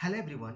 Hello everyone.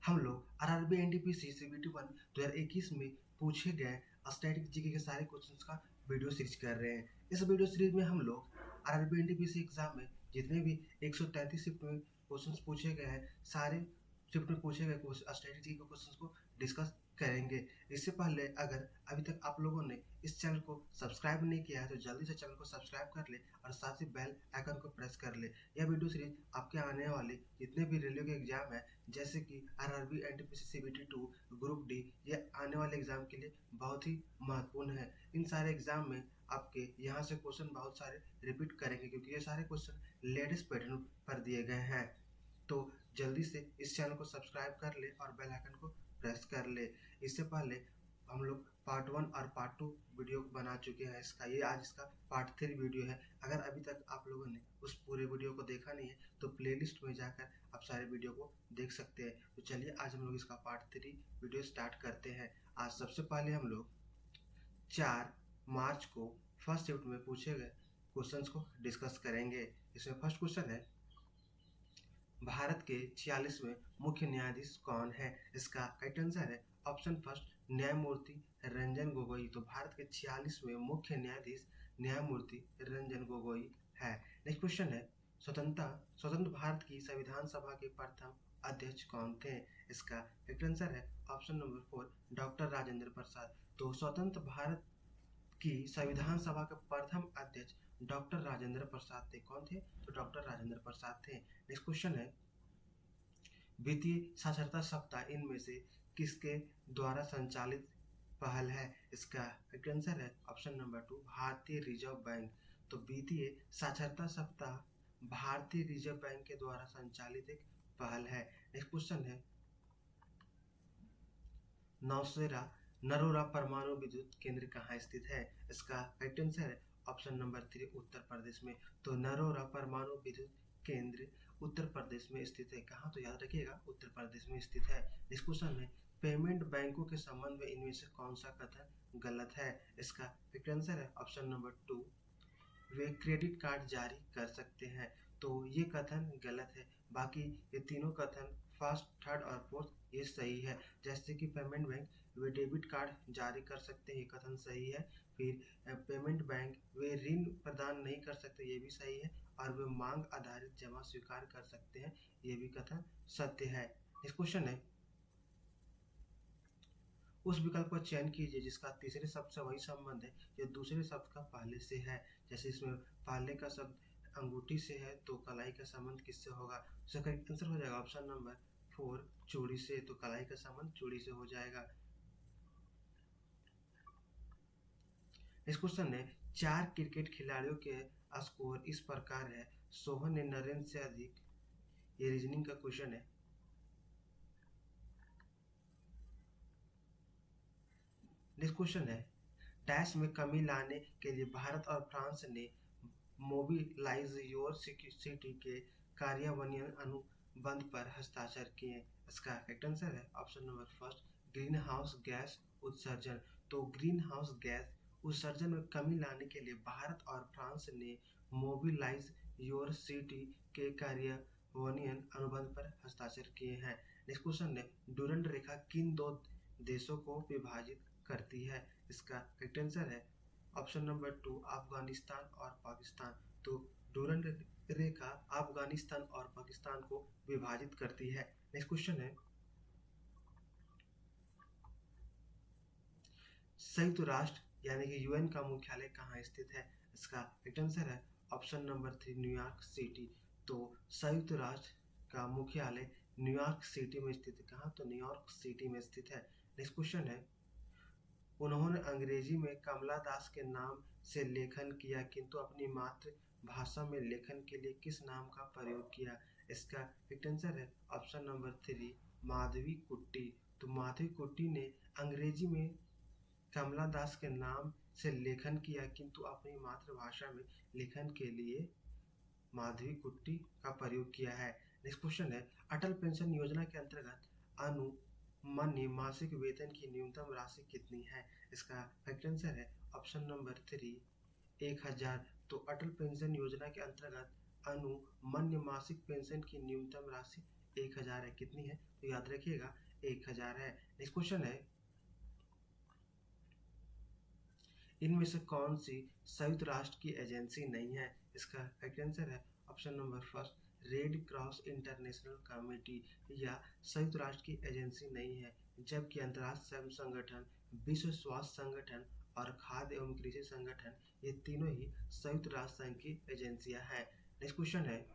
हम लोग RRB NTPC CBT 1 2021 में पूछे गए स्टैटिक जीके के सारे क्वेश्चंस का वीडियो सीरीज कर रहे हैं। इस वीडियो सीरीज में हम लोग आरआरबी एनटीपीसी एग्जाम में जितने भी 133 शिफ्ट में क्वेश्चंस पूछे गए हैं, सारे शिफ्ट में पूछे गए स्टैटिक जीके के क्वेश्चंस को डिस्कस करेंगे। इससे पहले अगर अभी तक आप लोगों ने इस चैनल को सब्सक्राइब नहीं किया है तो जल्दी से चैनल को सब्सक्राइब कर ले और साथ ही बेल आइकन को प्रेस कर ले। यह वीडियो सीरीज आपके आने वाले जितने भी रेलवे के एग्जाम है, जैसे कि RRB NTPC CBT 2 group D, ये आने वाले एग्जाम के लिए बहुत ही महत्वपूर्ण है। इन सारे एग्जाम में आपके यहाँ से क्वेश्चन बहुत सारे रिपीट करेंगे क्योंकि ये सारे क्वेश्चन लेटेस्ट पैटर्न पर दिए गए हैं। तो जल्दी से इस चैनल को सब्सक्राइब कर ले और बेल आइकन को प्रेस कर ले। इससे पहले हम लोग पार्ट 1 और पार्ट 2 वीडियो बना चुके हैं। ये आज इसका पार्ट 3 वीडियो है। अगर अभी तक आप लोगों ने उस पूरे वीडियो को देखा नहीं है तो प्लेलिस्ट में जाकर आप सारे वीडियो को देख सकते हैं। तो चलिए आज हम लोग इसका पार्ट 3 वीडियो स्टार्ट करते हैं। आज सबसे पहले हम लोग 4 मार्च को फर्स्ट शिफ्ट में पूछे गए क्वेश्चंस को डिस्कस करेंगे। इसमें फर्स्ट क्वेश्चन है, भारत के 46वें मुख्य न्यायाधीश कौन है? इसका राइट आंसर है ऑप्शन फर्स्ट, न्यायमूर्ति रंजन गोगोई। तो भारत के 46वें मुख्य न्यायाधीश न्यायमूर्ति रंजन गोगोई है। नेक्स्ट क्वेश्चन है, स्वतंत्र भारत की संविधान सभा के प्रथम अध्यक्ष कौन थे? इसका राइट आंसर है option number 4, doctor Rajendra Prasad. तो स्वतंत्र भारत की संविधान सभा के प्रथम अध्यक्ष डॉक्टर राजेंद्र प्रसाद थे। कौन थे? तो डॉक्टर राजेंद्र प्रसाद थे। नेक्स्ट क्वेश्चन है, वित्तीय साक्षरता सप्ताह इनमें से किसके द्वारा संचालित पहल है? इसका राइट आंसर है ऑप्शन नंबर 2, भारतीय रिजर्व बैंक। तो वित्तीय साक्षरता सप्ताह भारतीय रिजर्व बैंक के द्वारा संचालित एक पहल है। नेक्स्ट क्वेश्चन है, नरोरा परमाणु विद्युत केंद्र कहाँ स्थित है? इसका राइट आंसर है ऑप्शन नंबर 3, उत्तर प्रदेश में। तो नरोरा परमाणु विद्युत केंद्र उत्तर प्रदेश में स्थित है। कहाँ? तो याद रखिएगा, उत्तर प्रदेश में स्थित है। इस क्वेश्चन में, पेमेंट बैंकों के संबंध में इनमें से कौन सा कथन गलत है? इसका राइट आंसर है ऑप्शन नंबर 2, वे क्रेडिट कार्ड जारी कर सकते हैं। तो ये कथन गलत है। बाकी ये तीनों कथन फर्स्ट, थर्ड और फोर्थ ये सही है। जैसे कि पेमेंट बैंक वे डेबिट कार्ड जारी कर सकते हैं, ये कथन सही है। फिर पेमेंट बैंक वे ऋण प्रदान नहीं कर सकते, ये भी सही है। और वे मांग आधारित जमा स्वीकार कर सकते हैं, ये भी कथन सत्य है। इस क्वेश्चन है, उस विकल्प का चयन कीजिए जिसका तीसरे शब्द से वही संबंध है या दूसरे शब्द का पहले से है। जैसे इसमें पहले का शब्द अंगूठी से है तो कलाई का संबंध किससे होगा? इसका करेक्ट आंसर हो जाएगा ऑप्शन नंबर 4, चूड़ी से। तो कलाई का संबंध चूड़ी से हो जाएगा। इस क्वेश्चन ने 4 क्रिकेट खिलाड़ियों के स्कोर इस प्रकार है, सोहन ने नरेंद्र से अधिक। ये रीजनिंग का क्वेश्चन है। नेक्स्ट क्वेश्चन है, डैश में कमी लाने के लिए भारत और फ्रांस ने मोबिलाइज योर सिटी के कार्यान्वयन अनुबंध पर हस्ताक्षर किए। इसका करेक्ट आंसर है option number first, green house gas उत्सर्जन। तो ग्रीन हाउस गैस उत्सर्जन में कमी लाने के लिए भारत और फ्रांस ने मोबिलाइज योर सिटी के कार्यान्वयन अनुबंध पर हस्ताक्षर किए हैं। नेक्स्ट क्वेश्चन है, डूरंड रेखा किन दो देशों को विभाजित करती है? इसका करेक्ट आंसर है ऑप्शन नंबर 2, अफगानिस्तान और पाकिस्तान। तो डूरंड रेखा अफगानिस्तान और पाकिस्तान को विभाजित करती है। नेक्स्ट क्वेश्चन है, संयुक्त राष्ट्र यानी कि यूएन का मुख्यालय कहाँ स्थित है? इसका करेक्ट आंसर है ऑप्शन नंबर 3, न्यूयॉर्क सिटी। तो संयुक्त राष्ट्र का मुख्यालय न्यूयॉर्क सिटी में स्थित है। कहाँ? तो न्यूयॉर्क सिटी में स्थित है। नेक्स्ट क्वेश्चन है, उन्होंने अंग्रेजी में कमला दास के नाम से लेखन किया किंतु अपनी मातृभाषा में लेखन के लिए किस नाम का प्रयोग किया? इसका राइट आंसर है ऑप्शन नंबर 3, माधवी कुट्टी। तो माधवी कुट्टी ने अंग्रेजी में कमला दास के नाम से लेखन किया किंतु अपनी मातृभाषा में लेखन के लिए माधवी कुट्टी का प्रयोग किया है। नेक्स्ट क्वेश्चन है, अटल पेंशन योजना के अंतर्गत अनुमान्य मासिक वेतन की न्यूनतम राशि कितनी है? इसका करेक्ट आंसर है ऑप्शन नंबर 3, 1000। तो अटल पेंशन योजना के अंतर्गत अनुमान्य मासिक पेंशन की न्यूनतम राशि 1000 है, कितनी है तो याद रखिएगा 1000 है। नेक्स्ट क्वेश्चन है, इनमें से कौन सी संयुक्त राष्ट्र की एजेंसी नहीं है? इसका राइट आंसर है option number first red cross international committee, या संयुक्त राष्ट्र की एजेंसी नहीं है, जबकि अंतर्राष्ट्रीय श्रम संगठन, विश्व स्वास्थ्य संगठन और खाद्य एवं कृषि संगठन, ये तीनों ही संयुक्त राष्ट्र संघ की एजेंसियां हैं। नेक्स्ट क्वेश्चन है,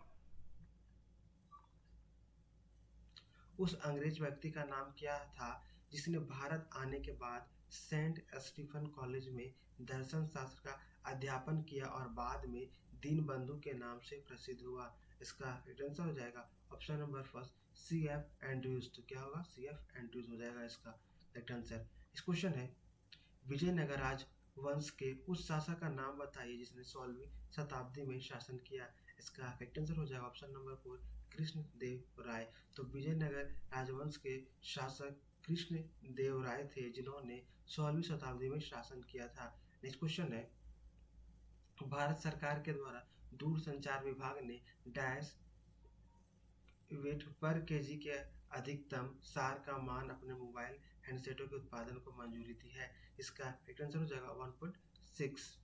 उस अंग्रेज व्यक्ति का नाम क्या था जिसने भारत आने के बाद सेंट स्टीफन कॉलेज में दर्शन शास्त्र का अध्यापन किया और बाद में दीनबंधु के नाम से प्रसिद्ध हुआ? इसका राइट आंसर हो जाएगा option number first C F Andrews. तो क्या होगा? सी एफ एंड्रयूज हो जाएगा इसका राइट आंसर। इस क्वेश्चन है, विजयनगर राजवंश के उस शासक का नाम बताइए जिसने 16वीं शताब्दी में शासन किया? इसका राइट आंसर हो जाएगा ऑप्शन नंबर 4 कृष्ण देव राय। तो विजयनगर राजवंश के शासक कृष्ण देव राय थे जिन्होंने 16वीं शताब्दी में शासन किया था। नेक्स्ट क्वेश्चन है, भारत सरकार के द्वारा दूरसंचार विभाग ने डैश वेट पर केजी के अधिकतम सार का मान अपने मोबाइल हैंडसेटों के उत्पादन को मंजूरी दी है? इसका राइट आंसर हो जाएगा 1.6।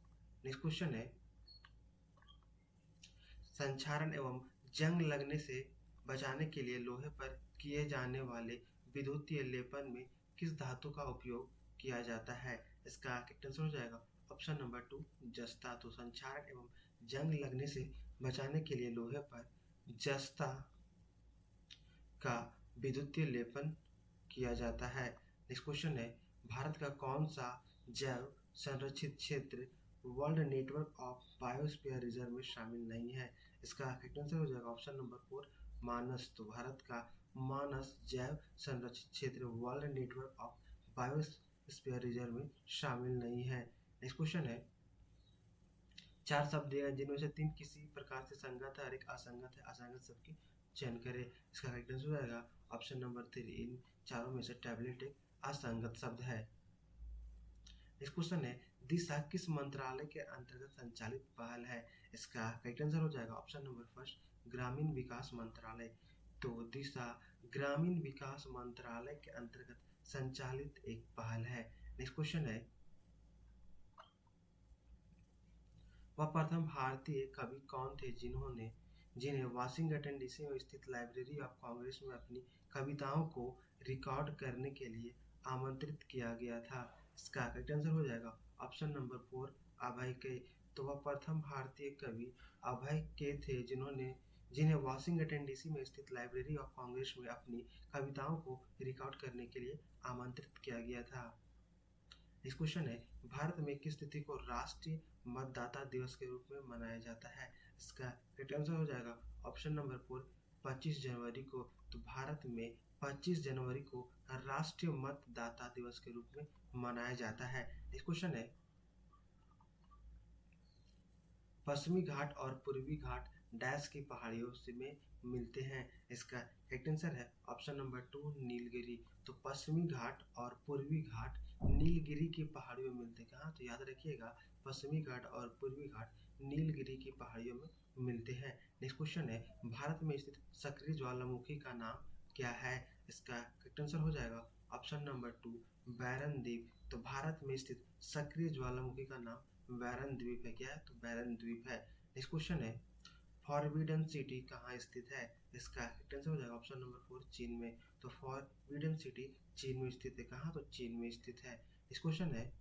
नेक्स्ट क्वेश्चन है, संक्षारण एवं जंग लगने से बचाने के लिए लोहे पर किए जाने वाले विद्युतीय लेपन में किस धातु का उपयोग किया जाता है? इसका राइट आंसर हो जाएगा ऑप्शन नंबर 2 जस्ता। तो संक्षारण एवं जंग लगने से बचाने के लिए लोहे पर जस्ता का विद्युतीय लेपन किया जाता है। नेक्स्ट क्वेश्चन है, भारत का कौन सा जैव संरक्षित क्षेत्र world network of biosphere reserve में शामिल नहीं है? इसका राइट आंसर हो जाएगा ऑप्शन नंबर 4 मानस। तो भारत का मानस जैव संरक्षित क्षेत्र world network of biosphere reserve में शामिल नहीं है। नेक्स्ट क्वेश्चन है, 4 शब्द दिए हैं जिनमें से 3 किसी प्रकार से संगत है और एक असंगत है, असंगत शब्द की चयन करें। इसका राइट आंसर हो जाएगा ऑप्शन नंबर 3 इन चारों में से टैबलेट एक असंगत शब्द है। नेक्स्ट क्वेश्चन है, दिशा किस मंत्रालय के अंतर्गत संचालित पहल है? इसका राइट आंसर हो जाएगा ऑप्शन नंबर फर्स्ट ग्रामीण विकास मंत्रालय। तो दिशा ग्रामीण विकास मंत्रालय के अंतर्गत संचालित एक पहल है। नेक्स्ट क्वेश्चन है, वह प्रथम भारतीय कवि कौन थे जिन्हें वाशिंगटन डीसी में स्थित लाइब्रेरी ऑफ कांग्रेस में अपनी कविताओं को रिकॉर्ड करने के लिए आमंत्रित किया गया था? इसका राइट आंसर हो जाएगा ऑप्शन नंबर 4 अभय के। तो वह प्रथम भारतीय कवि अभय के थे जिन्हें वाशिंगटन डीसी में स्थित लाइब्रेरी ऑफ कांग्रेस में अपनी कविताओं को रिकॉर्ड करने के लिए आमंत्रित किया गया था। इस क्वेश्चन है, भारत में किस तिथि को राष्ट्रीय मतदाता दिवस के रूप में मनाया जाता है? इसका राइट आंसर हो जाएगा ऑप्शन नंबर 4 25 जनवरी को। तो भारत में 25 जनवरी को राष्ट्रीय मतदाता दिवस के रूप में मनाया जाता है। इस क्वेश्चन है, पश्चिमी घाट और पूर्वी घाट डैश की पहाड़ियों से में मिलते हैं? इसका राइट आंसर है ऑप्शन नंबर 2 नीलगिरी। तो पश्चिमी घाट और पूर्वी घाट नीलगिरी की पहाड़ियों में मिलते हैं। कहाँ? तो याद रखिएगा पश्चिमी घाट और पूर्वी घाट नीलगिरी की पहाड़ियों में मिलते हैं। नेक्स्ट क्वेश्चन है, भारत में स्थित सक्रिय ज्वालामुखी का नाम क्या है? इसका राइट आंसर हो जाएगा ऑप्शन नंबर 2 बैरन द्वीप। तो भारत में स्थित सक्रिय ज्वालामुखी का नाम बैरन द्वीप है। क्या है? तो बैरन द्वीप है। नेक्स्ट क्वेश्चन है, फॉरबिडन सिटी कहाँ स्थित है? इसका राइट आंसर हो जाएगा ऑप्शन नंबर 4 चीन में। तो फॉरबिडन सिटी चीन में स्थित है। कहाँ? तो चीन में स्थित है। इस क्वेश्चन है,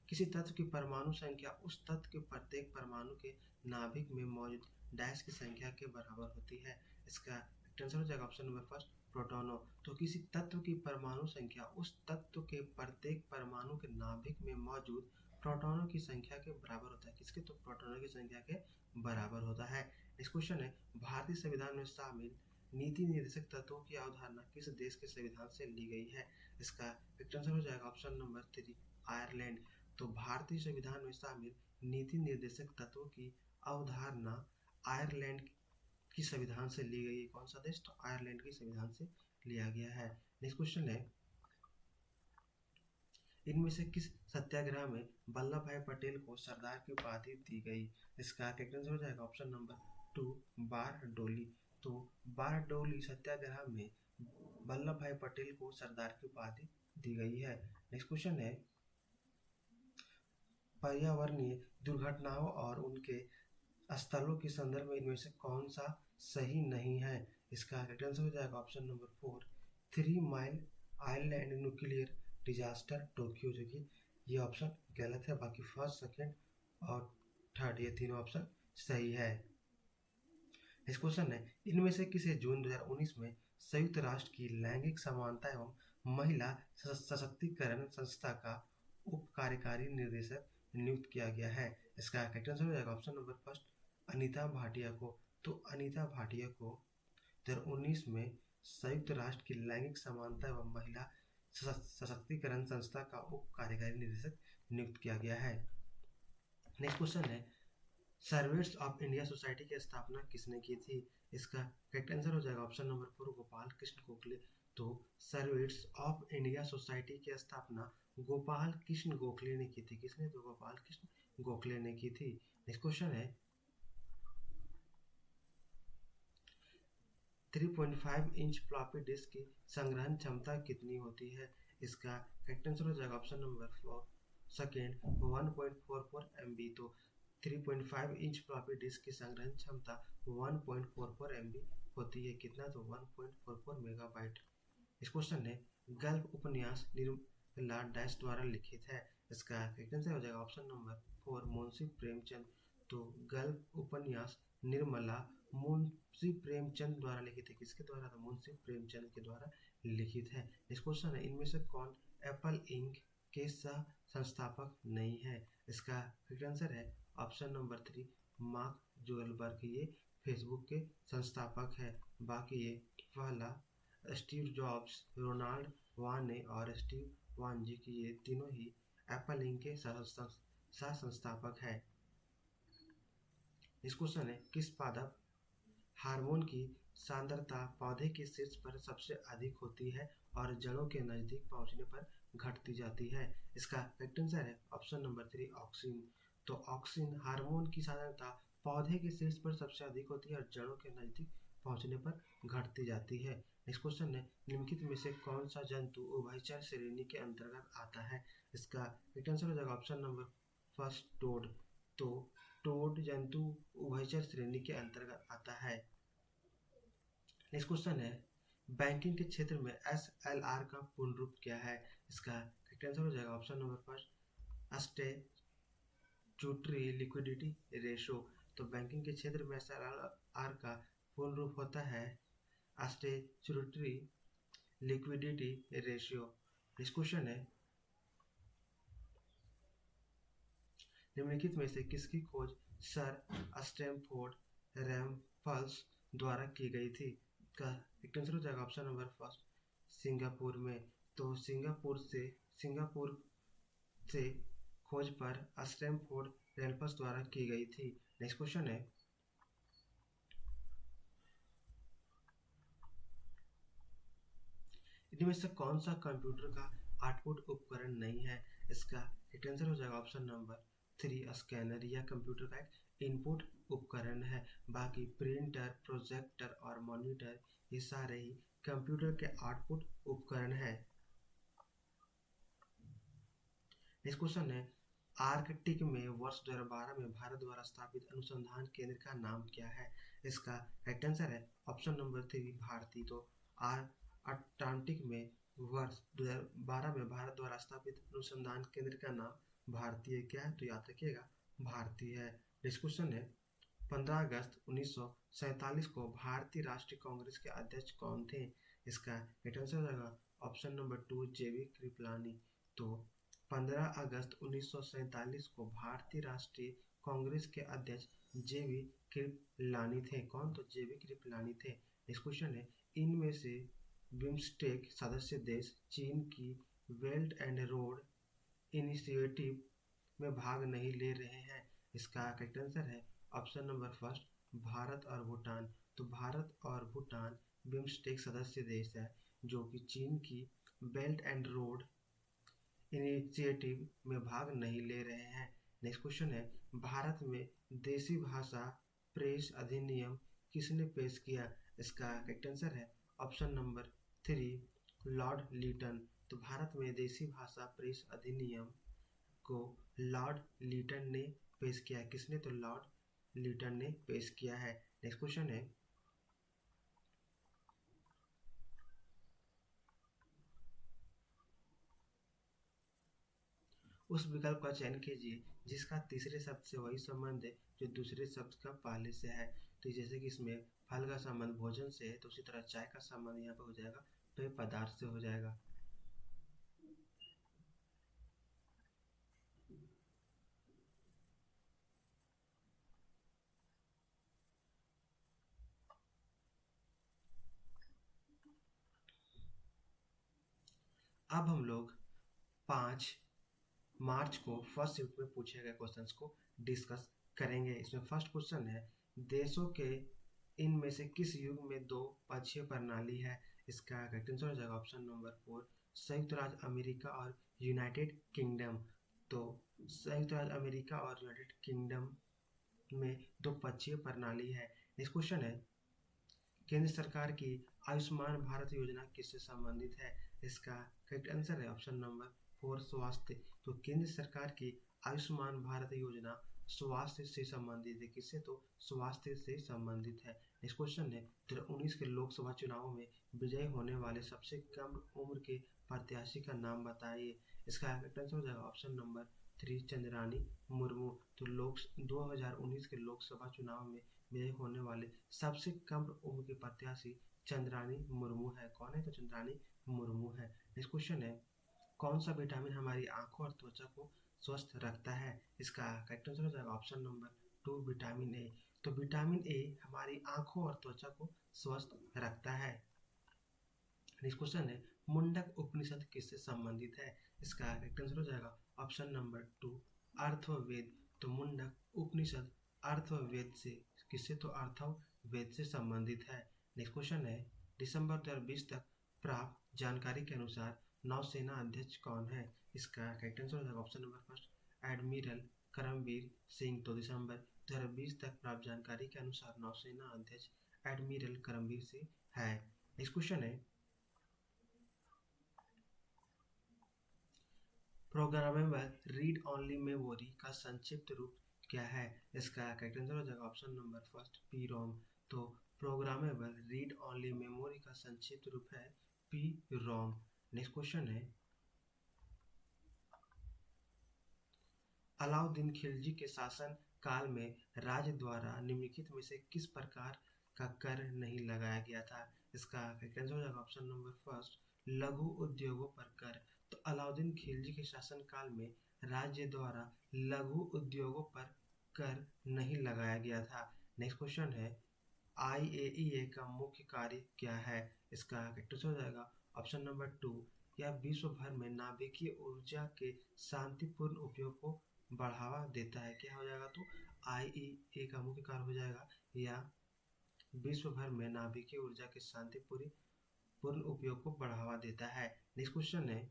किसी तत्व की परमाणु संख्या उस तत्व के प्रत्येक परमाणु के नाभिक में मौजूद डैश की संख्या के बराबर होती है? इसका राइट आंसर हो जाएगा ऑप्शन नंबर फर्स्ट प्रोटॉनों। तो किसी तत्व की परमाणु संख्या उस तत्व के प्रत्येक परमाणु के नाभिक में मौजूद प्रोटॉनों की संख्या के बराबर होता है। किसके? तो प्रोटॉनों की संख्या के बराबर होता है। नेक्स्ट क्वेश्चन है, भारतीय संविधान में शामिल नीति निर्देशक तत्वों की अवधारणा किस देश के संविधान से ली गई है? इसका राइट आंसर हो जाएगा ऑप्शन नंबर 3 आयरलैंड। तो भारतीय संविधान में शामिल नीति निर्देशक तत्वों की अवधारणा आयरलैंड की संविधान से ली गई है। कौन सा देश? तो आयरलैंड की संविधान से लिया गया है। नेक्स्ट क्वेश्चन है, इनमें से किस सत्याग्रह में वल्लभ भाई पटेल को सरदार की उपाधि दी गई? इसका राइट आंसर हो जाएगा ऑप्शन नंबर 2 बारडोली। तो बारडोली सत्याग्रह में वल्लभ भाई पटेल को सरदार की उपाधि दी गई है। नेक्स्ट क्वेश्चन है, पर्यावरणीय दुर्घटनाओं और उनके स्थलों के संदर्भ में इनमें से कौन सा सही नहीं है? इसका करेक्ट आंसर हो जाएगा option number 4, 3 mile island nuclear disaster Tokyo, जो कि ये ऑप्शन गलत है। बाकी फर्स्ट, सेकंड और थर्ड ये तीनों ऑप्शन सही है। नेक्स्ट क्वेश्चन है, इनमें से किसे जून 2019 में संयुक्त राष्ट्र की लैंगिक समानता एवं महिला सशक्तिकरण संस्था का उप कार्यकारी निर्देशक नियुक्त किया गया है? इसका करेक्ट आंसर हो जाएगा option number first, Anita Bhatia को। तो अनीता भाटिया को 2019 में संयुक्त राष्ट्र की लैंगिक समानता एवं महिला सशक्तिकरण संस्था का उप कार्यकारी निर्देशक नियुक्त किया गया है। नेक्स्ट क्वेश्चन है, सर्वेंट्स ऑफ इंडिया सोसाइटी की स्थापना किसने की थी? इसका करेक्ट आंसर हो जाएगा ऑप्शन नंबर 4, गोपाल कृष्ण गोखले। तो सर्वेंट्स ऑफ इंडिया सोसाइटी की स्थापना गोपाल कृष्ण गोखले ने की थी। किसने? तो गोपाल कृष्ण गोखले ने की थी। नेक्स्ट क्वेश्चन है, 3.5 इंच फ्लॉपी डिस्क की संग्रहण क्षमता कितनी होती है? इसका करेक्ट आंसर हो जाएगा ऑप्शन नंबर 4, सेकेंड, 1.44 MB। तो 3.5 इंच फ्लॉपी डिस्क की संग्रहण क्षमता 1.44 MB होती है। कितना? तो 1.44 मेगाबाइट। इस क्वेश्चन है, गल्प उपन्यास निर्मला डैश द्वारा लिखित है। इसका करेक्ट आंसर हो जाएगा ऑप्शन नंबर 4, मुंशी प्रेमचंद। तो गल्प उपन्यास निर्मला मुंशी प्रेमचंद द्वारा लिखित है। किसके द्वारा? तो मुंशी प्रेमचंद के द्वारा लिखित है। इस क्वेश्चन है, इनमें से कौन एप्पल इंक के सह संस्थापक नहीं है? इसका करेक्ट आंसर है ऑप्शन नंबर 3, मार्क जुगलबर्ग। ये फेसबुक के संस्थापक है। बाकी ये पहला स्टीव जॉब्स, रोनाल्ड वाने और स्टीव वांजी की ये तीनों ही एप्पल इंक के सह संस्थापक है। इस क्वेश्चन है, किस पादप हार्मोन की सांद्रता पौधे के शीर्ष पर सबसे अधिक होती है और जड़ों के नजदीक पहुंचने पर घटती जाती है? इसका करेक्ट आंसर है ऑप्शन नंबर 3, ऑक्सिन। तो ऑक्सिन हार्मोन की सांद्रता पौधे के शीर्ष पर सबसे अधिक होती है और जड़ों के नजदीक पहुंचने पर घटती जाती है। नेक्स्ट क्वेश्चन है, निम्नलिखित में से कौन सा जंतु उभयचर श्रेणी के अंतर्गत आता है? इसका करेक्ट आंसर हो जाएगा ऑप्शन नंबर फर्स्ट, टोड। तो टोड जंतु उभयचर श्रेणी के अंतर्गत आता है। नेक्स्ट क्वेश्चन है, बैंकिंग के क्षेत्र में SLR का पूर्ण रूप क्या है? इसका करेक्ट आंसर हो जाएगा option number first, statutory liquidity ratio. तो बैंकिंग के क्षेत्र में SLR का पूर्ण रूप होता है statutory liquidity ratio. Next question है, निम्नलिखित में से किसकी खोज सर स्टैमफोर्ड रैमफल्स द्वारा की गई थी? का एक आंसर हो जाएगा ऑप्शन नंबर फर्स्ट, सिंगापुर में। तो सिंगापुर से खोज पर स्टैमफोर्ड रैमफल्स द्वारा की गई थी। नेक्स्ट क्वेश्चन है, इनमें से कौन सा कंप्यूटर का आउटपुट उपकरण नहीं है? इसका एक आंसर हो जाएगा ऑप्शन नंबर 3, स्कैनर। यह कंप्यूटर का एक इनपुट उपकरण है। बाकी प्रिंटर, प्रोजेक्टर और मॉनिटर ये सारे ही कंप्यूटर के आउटपुट उपकरण है। नेक्स्ट क्वेश्चन है, आर्कटिक में वर्ष 2012 में भारत द्वारा स्थापित अनुसंधान केंद्र का नाम क्या है? इसका राइट आंसर है ऑप्शन नंबर 3, भारती। तो अटलांटिक में वर्ष 2012 में भारत द्वारा स्थापित अनुसंधान केंद्र का नाम भारतीय क्या है? तो याद रखिएगा, भारतीय है। नेक्स्ट क्वेश्चन है, 15 अगस्त 1947 को भारतीय राष्ट्रीय कांग्रेस के अध्यक्ष कौन थे? इसका राइट आंसर हो जाएगा ऑप्शन नंबर 2, JV कृपलानी। तो 15 अगस्त 1947 को भारतीय राष्ट्रीय कांग्रेस के अध्यक्ष JV कृपलानी थे। कौन? तो JV कृपलानी थे। नेक्स्ट क्वेश्चन है, इनमें से बिम्स्टेक सदस्य देश चीन की बेल्ट एंड रोड इनिशिएटिव में भाग नहीं ले रहे हैं। इसका करेक्ट आंसर है ऑप्शन नंबर फर्स्ट, भारत और भूटान। तो भारत और भूटान बिम्स्टेक सदस्य देश है जो कि चीन की बेल्ट एंड रोड इनिशिएटिव में भाग नहीं ले रहे हैं। नेक्स्ट क्वेश्चन है, भारत में देसी भाषा प्रेस अधिनियम किसने पेश किया? इसका करेक्ट आंसर है ऑप्शन नंबर 3 लॉर्ड लीटन। तो भारत में देसी भाषा प्रेस अधिनियम को लॉर्ड लीटन ने पेश किया है। किसने? तो लॉर्ड लीटन ने पेश किया है। नेक्स्ट क्वेश्चन है, उस विकल्प का चयन कीजिए जिसका तीसरे शब्द से वही संबंध है जो दूसरे शब्द का पहले से है। तो जैसे कि इसमें फल का संबंध भोजन से है, तो उसी तरह चाय का संबंध यहाँ पे हो जाएगा पेय पदार्थ से हो जाएगा। अब हम लोग 5 मार्च को फर्स्ट शिफ्ट में पूछे गए क्वेश्चंस को डिस्कस करेंगे। इसमें फर्स्ट क्वेश्चन है, देशों के इनमें से किस युग में 2 पक्षीय प्रणाली है? इसका करेक्ट आंसर हो जाएगा ऑप्शन नंबर 4 संयुक्त राज्य अमेरिका और यूनाइटेड किंगडम। तो संयुक्त राज्य अमेरिका और यूनाइटेड किंगडम में 2 पक्षीय प्रणाली है। नेक्स्ट क्वेश्चन है, केंद्र सरकार की आयुष्मान भारत योजना किससे संबंधित है? इसका करेक्ट आंसर है ऑप्शन नंबर 4 स्वास्थ्य। तो केंद्र सरकार की आयुष्मान भारत योजना स्वास्थ्य से संबंधित है। किससे? तो स्वास्थ्य से संबंधित है। नेक्स्ट क्वेश्चन है, 2019 के लोकसभा चुनाव में विजयी होने वाले सबसे कम उम्र के प्रत्याशी का नाम बताइए। इसका करेक्ट आंसर हो जाएगा ऑप्शन नंबर 3 चंद्रानी मुर्मू। तो 2019 के लोकसभा चुनाव में विजयी होने वाले सबसे कम उम्र के प्रत्याशी चंद्रानी मुर्मू है। कौन है? तो चंद्रानी मुर्मू है। नेक्स्ट क्वेश्चन है, कौन सा विटामिन हमारी आंखों और त्वचा को स्वस्थ रखता है? इसका करेक्ट आंसर हो जाएगा ऑप्शन नंबर 2 विटामिन ए। तो विटामिन ए हमारी आंखों और त्वचा को स्वस्थ रखता है। नेक्स्ट क्वेश्चन है, मुंडक उपनिषद किससे संबंधित है? इसका करेक्ट आंसर हो जाएगा ऑप्शन नंबर 2 अर्थववेद। तो मुंडक उपनिषद अर्थववेद से किससे? तो अर्थववेद से संबंधित है। नेक्स्ट क्वेश्चन है, दिसंबर 2020 तक प्राप्त जानकारी के अनुसार नौसेना अध्यक्ष कौन है? इसका करेक्ट आंसर हो जाएगा option number first admiral Karambir Singh. तो दिसंबर 2020 तक प्राप्त जानकारी के अनुसार नौसेना अध्यक्ष एडमिरल करमबीर सिंह है। नेक्स्ट क्वेश्चन है, प्रोग्रामेबल रीड ओनली मेमोरी का संक्षिप्त रूप क्या है? इसका करेक्ट आंसर हो जाएगा option number first P ROM. तो प्रोग्रामेबल रीड ओनली मेमोरी का संक्षिप्त रूप है पी रोम। नेक्स्ट क्वेश्चन है, अलाउद्दीन खिलजी के शासन काल में राज्य द्वारा निम्नलिखित में से किस प्रकार का कर नहीं लगाया गया था? इसका करेक्ट आंसर हो जाएगा ऑप्शन नंबर फर्स्ट लघु उद्योगों पर कर। तो अलाउद्दीन खिलजी के शासन काल में राज्य द्वारा लघु उद्योगों पर कर नहीं लगाया गया था। नेक्स्ट क्वेश्चन है, IAEA का मुख्य कार्य क्या है? इसका करेक्ट आंसर हो जाएगा ऑप्शन नंबर 2 यह विश्व भर में नाभिकीय ऊर्जा के शांतिपूर्ण उपयोग को बढ़ावा देता है। क्या हो जाएगा? तो IAEA का मुख्य कार्य हो जाएगा या विश्व भर में नाभिकीय ऊर्जा के शांतिपूर्ण उपयोग को बढ़ावा देता है। नेक्स्ट क्वेश्चन है,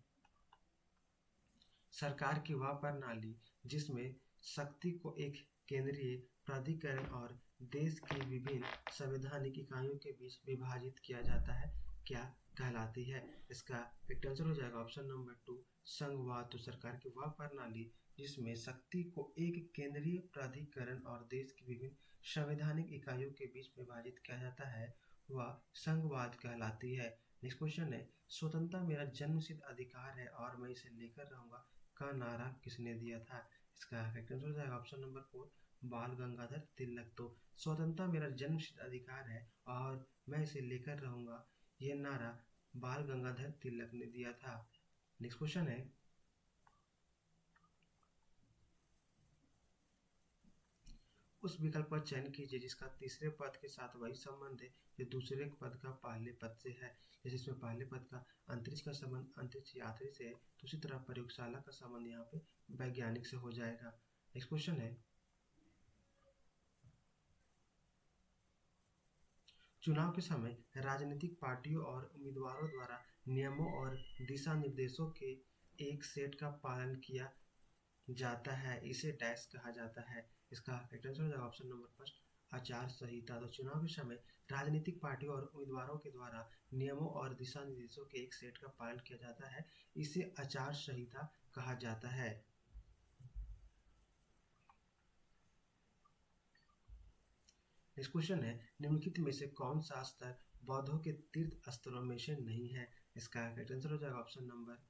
सरकार की वह प्रणाली जिसमें शक्ति को एक केंद्रीय प्राधिकरण और देश की विभिन्न संवैधानिक इकाइयों के बीच विभाजित किया जाता है क्या कहलाती है? इसका करेक्ट आंसर हो जाएगा ऑप्शन नंबर 2 संघवाद। तो सरकार की वह प्रणाली जिसमें शक्ति को एक केंद्रीय प्राधिकरण और देश की विभिन्न संवैधानिक इकाइयों के बीच विभाजित किया जाता है वह संघवाद कहलाती है। नेक्स्ट क्वेश्चन है, स्वतंत्रता मेरा जन्मसिद्ध अधिकार है और मैं इसे लेकर रहूंगा का नारा किसने दिया था? इसका करेक्ट आंसर हो जाएगा ऑप्शन नंबर 4 बाल गंगाधर तिलक। तो स्वतंत्रता मेरा जन्मसिद्ध अधिकार है और मैं इसे लेकर रहूंगा, ये नारा बाल गंगाधर तिलक ने दिया था। नेक्स्ट क्वेश्चन है, उस विकल्प का चयन कीजिए जिसका तीसरे पद के साथ वही संबंध है जो दूसरे पद का पहले पद से है। जैसे इसमें पहले पद का अंतरिक्ष का संबंध अंतरिक्ष यात्री से है, तो उसी तरह प्रयोगशाला का संबंध यहाँ पे वैज्ञानिक से हो जाएगा। नेक्स्ट क्वेश्चन है, चुनाव के समय राजनीतिक पार्टियों और उम्मीदवारों द्वारा नियमों और दिशा निर्देशों के एक सेट का पालन किया जाता है, इसे डैश कहा जाता है। इसका करेक्ट आंसर हो जाएगा ऑप्शन नंबर फर्स्ट आचार संहिता। तो चुनाव के समय राजनीतिक पार्टियों और उम्मीदवारों के द्वारा नियमों और दिशा निर्देशों के एक सेट का पालन किया जाता है, इसे आचार संहिता कहा जाता है। नेक्स्ट क्वेश्चन है, निम्नलिखित में से कौन सा स्तर बौद्धों के तीर्थ स्थलों में से नहीं है? इसका करेक्ट आंसर हो जाएगा ऑप्शन नंबर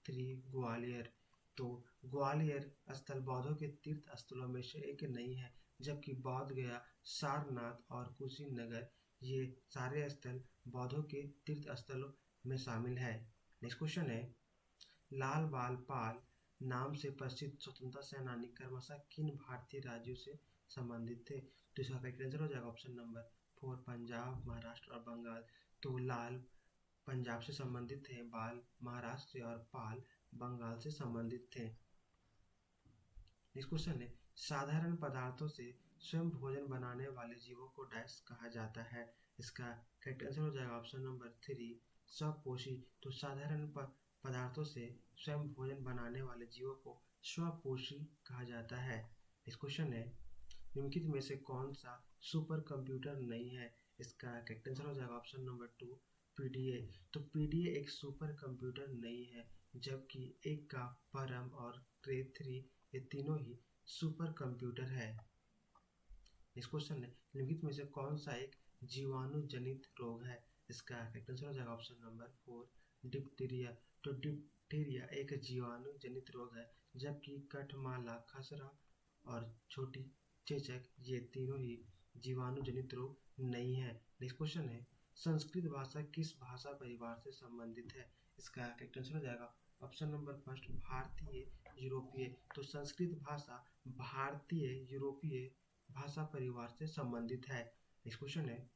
3 ग्वालियर। तो ग्वालियर स्थल बौद्धों के तीर्थ स्थलों में से एक नहीं है, जबकि बौद्ध गया, सारनाथ और कुशीनगर ये सारे स्थल बौद्धों के तीर्थ स्थलों में शामिल है। नेक्स्ट क्वेश्चन है, लाल बाल पाल नाम से प्रसिद्ध स्वतंत्रता सेनानी क्रमशः किन भारतीय राज्यों से संबंधित थे? तो इसका करेक्ट आंसर हो जाएगा ऑप्शन नंबर 4 पंजाब, महाराष्ट्र और बंगाल। तो लाल पंजाब से संबंधित थे, बाल महाराष्ट्र से और पाल बंगाल से संबंधित थे। नेक्स्ट क्वेश्चन है, साधारण पदार्थों से स्वयं भोजन बनाने वाले जीवों को डैश कहा जाता है? इसका करेक्ट आंसर हो जाएगा ऑप्शन नंबर 3 स्वपोषी। तो साधारण पदार्थों से स्वयं भोजन बनाने वाले जीवों को स्वपोषी कहा जाता है। नेक्स्ट क्वेश्चन है, निम्नलिखित में से कौन सा सुपर कंप्यूटर नहीं है? इसका करेक्ट आंसर हो जाएगा ऑप्शन नंबर 2 पीडीए। तो पीडीए एक सुपर कंप्यूटर नहीं है, जबकि एक का परम और क्रे 3 ये तीनों ही सुपर कंप्यूटर है। नेक्स्ट क्वेश्चन है, निम्नलिखित में से कौन सा एक जीवाणु जनित रोग है? इसका करेक्ट आंसर हो जाएगा ऑप्शन नंबर 4 डिप्टीरिया। तो डिप्टीरिया एक जीवाणु जनित रोग है, जबकि कठमाला, खसरा और छोटी चेचक ये तीनों ही जीवाणु जनित रोग नहीं है। नेक्स्ट क्वेश्चन है, संस्कृत भाषा किस भाषा परिवार से संबंधित है? इसका करेक्ट आंसर हो जाएगा ऑप्शन नंबर फर्स्ट भारतीय यूरोपीय। तो संस्कृत भाषा भारतीय यूरोपीय भाषा परिवार से संबंधित है। नेक्स्ट क्वेश्चन है,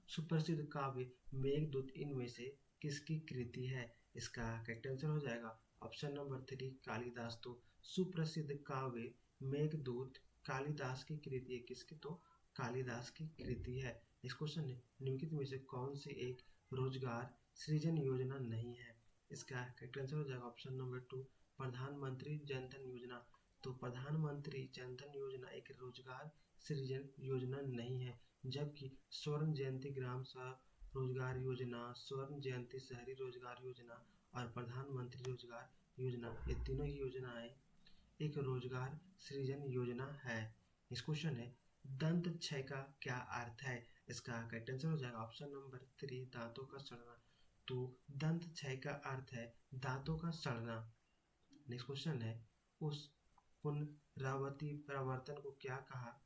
सुप्रसिद्ध काव्य मेघदूत इनमें से किसकी कृति है? इसका करेक्ट आंसर हो जाएगा ऑप्शन नंबर 3 कालिदास। तो सुप्रसिद्ध काव्य मेघदूत कालिदास की कृति है, किसकी? तो कालिदास की कृति है। इस क्वेश्चन है, निम्नलिखित में से कौन सी एक रोजगार सृजन योजना नहीं है? इसका करेक्ट आंसर हो जाएगा ऑप्शन नंबर 2 प्रधानमंत्री जन धन योजना। तो प्रधानमंत्री जन धन योजना एक रोजगार सृजन योजना नहीं है, जबकि स्वर्ण जयंती ग्राम रोजगार योजना, स्वर्ण जयंती शहरी रोजगार योजना और प्रधानमंत्री रोजगार योजना ये तीनों ही योजनाएं एक रोजगार सृजन योजना है। इस क्वेश्चन है, दंत क्षय का क्या अर्थ है? इसका करेक्ट आंसर हो जाएगा ऑप्शन नंबर 3 दांतों का सड़ना। तो दंत क्षय का अर्थ है दांतों का सड़ना। नेक्स्ट क्वेश्चन है, उस पुनरावृत्ति परिवर्तन को क्या कहा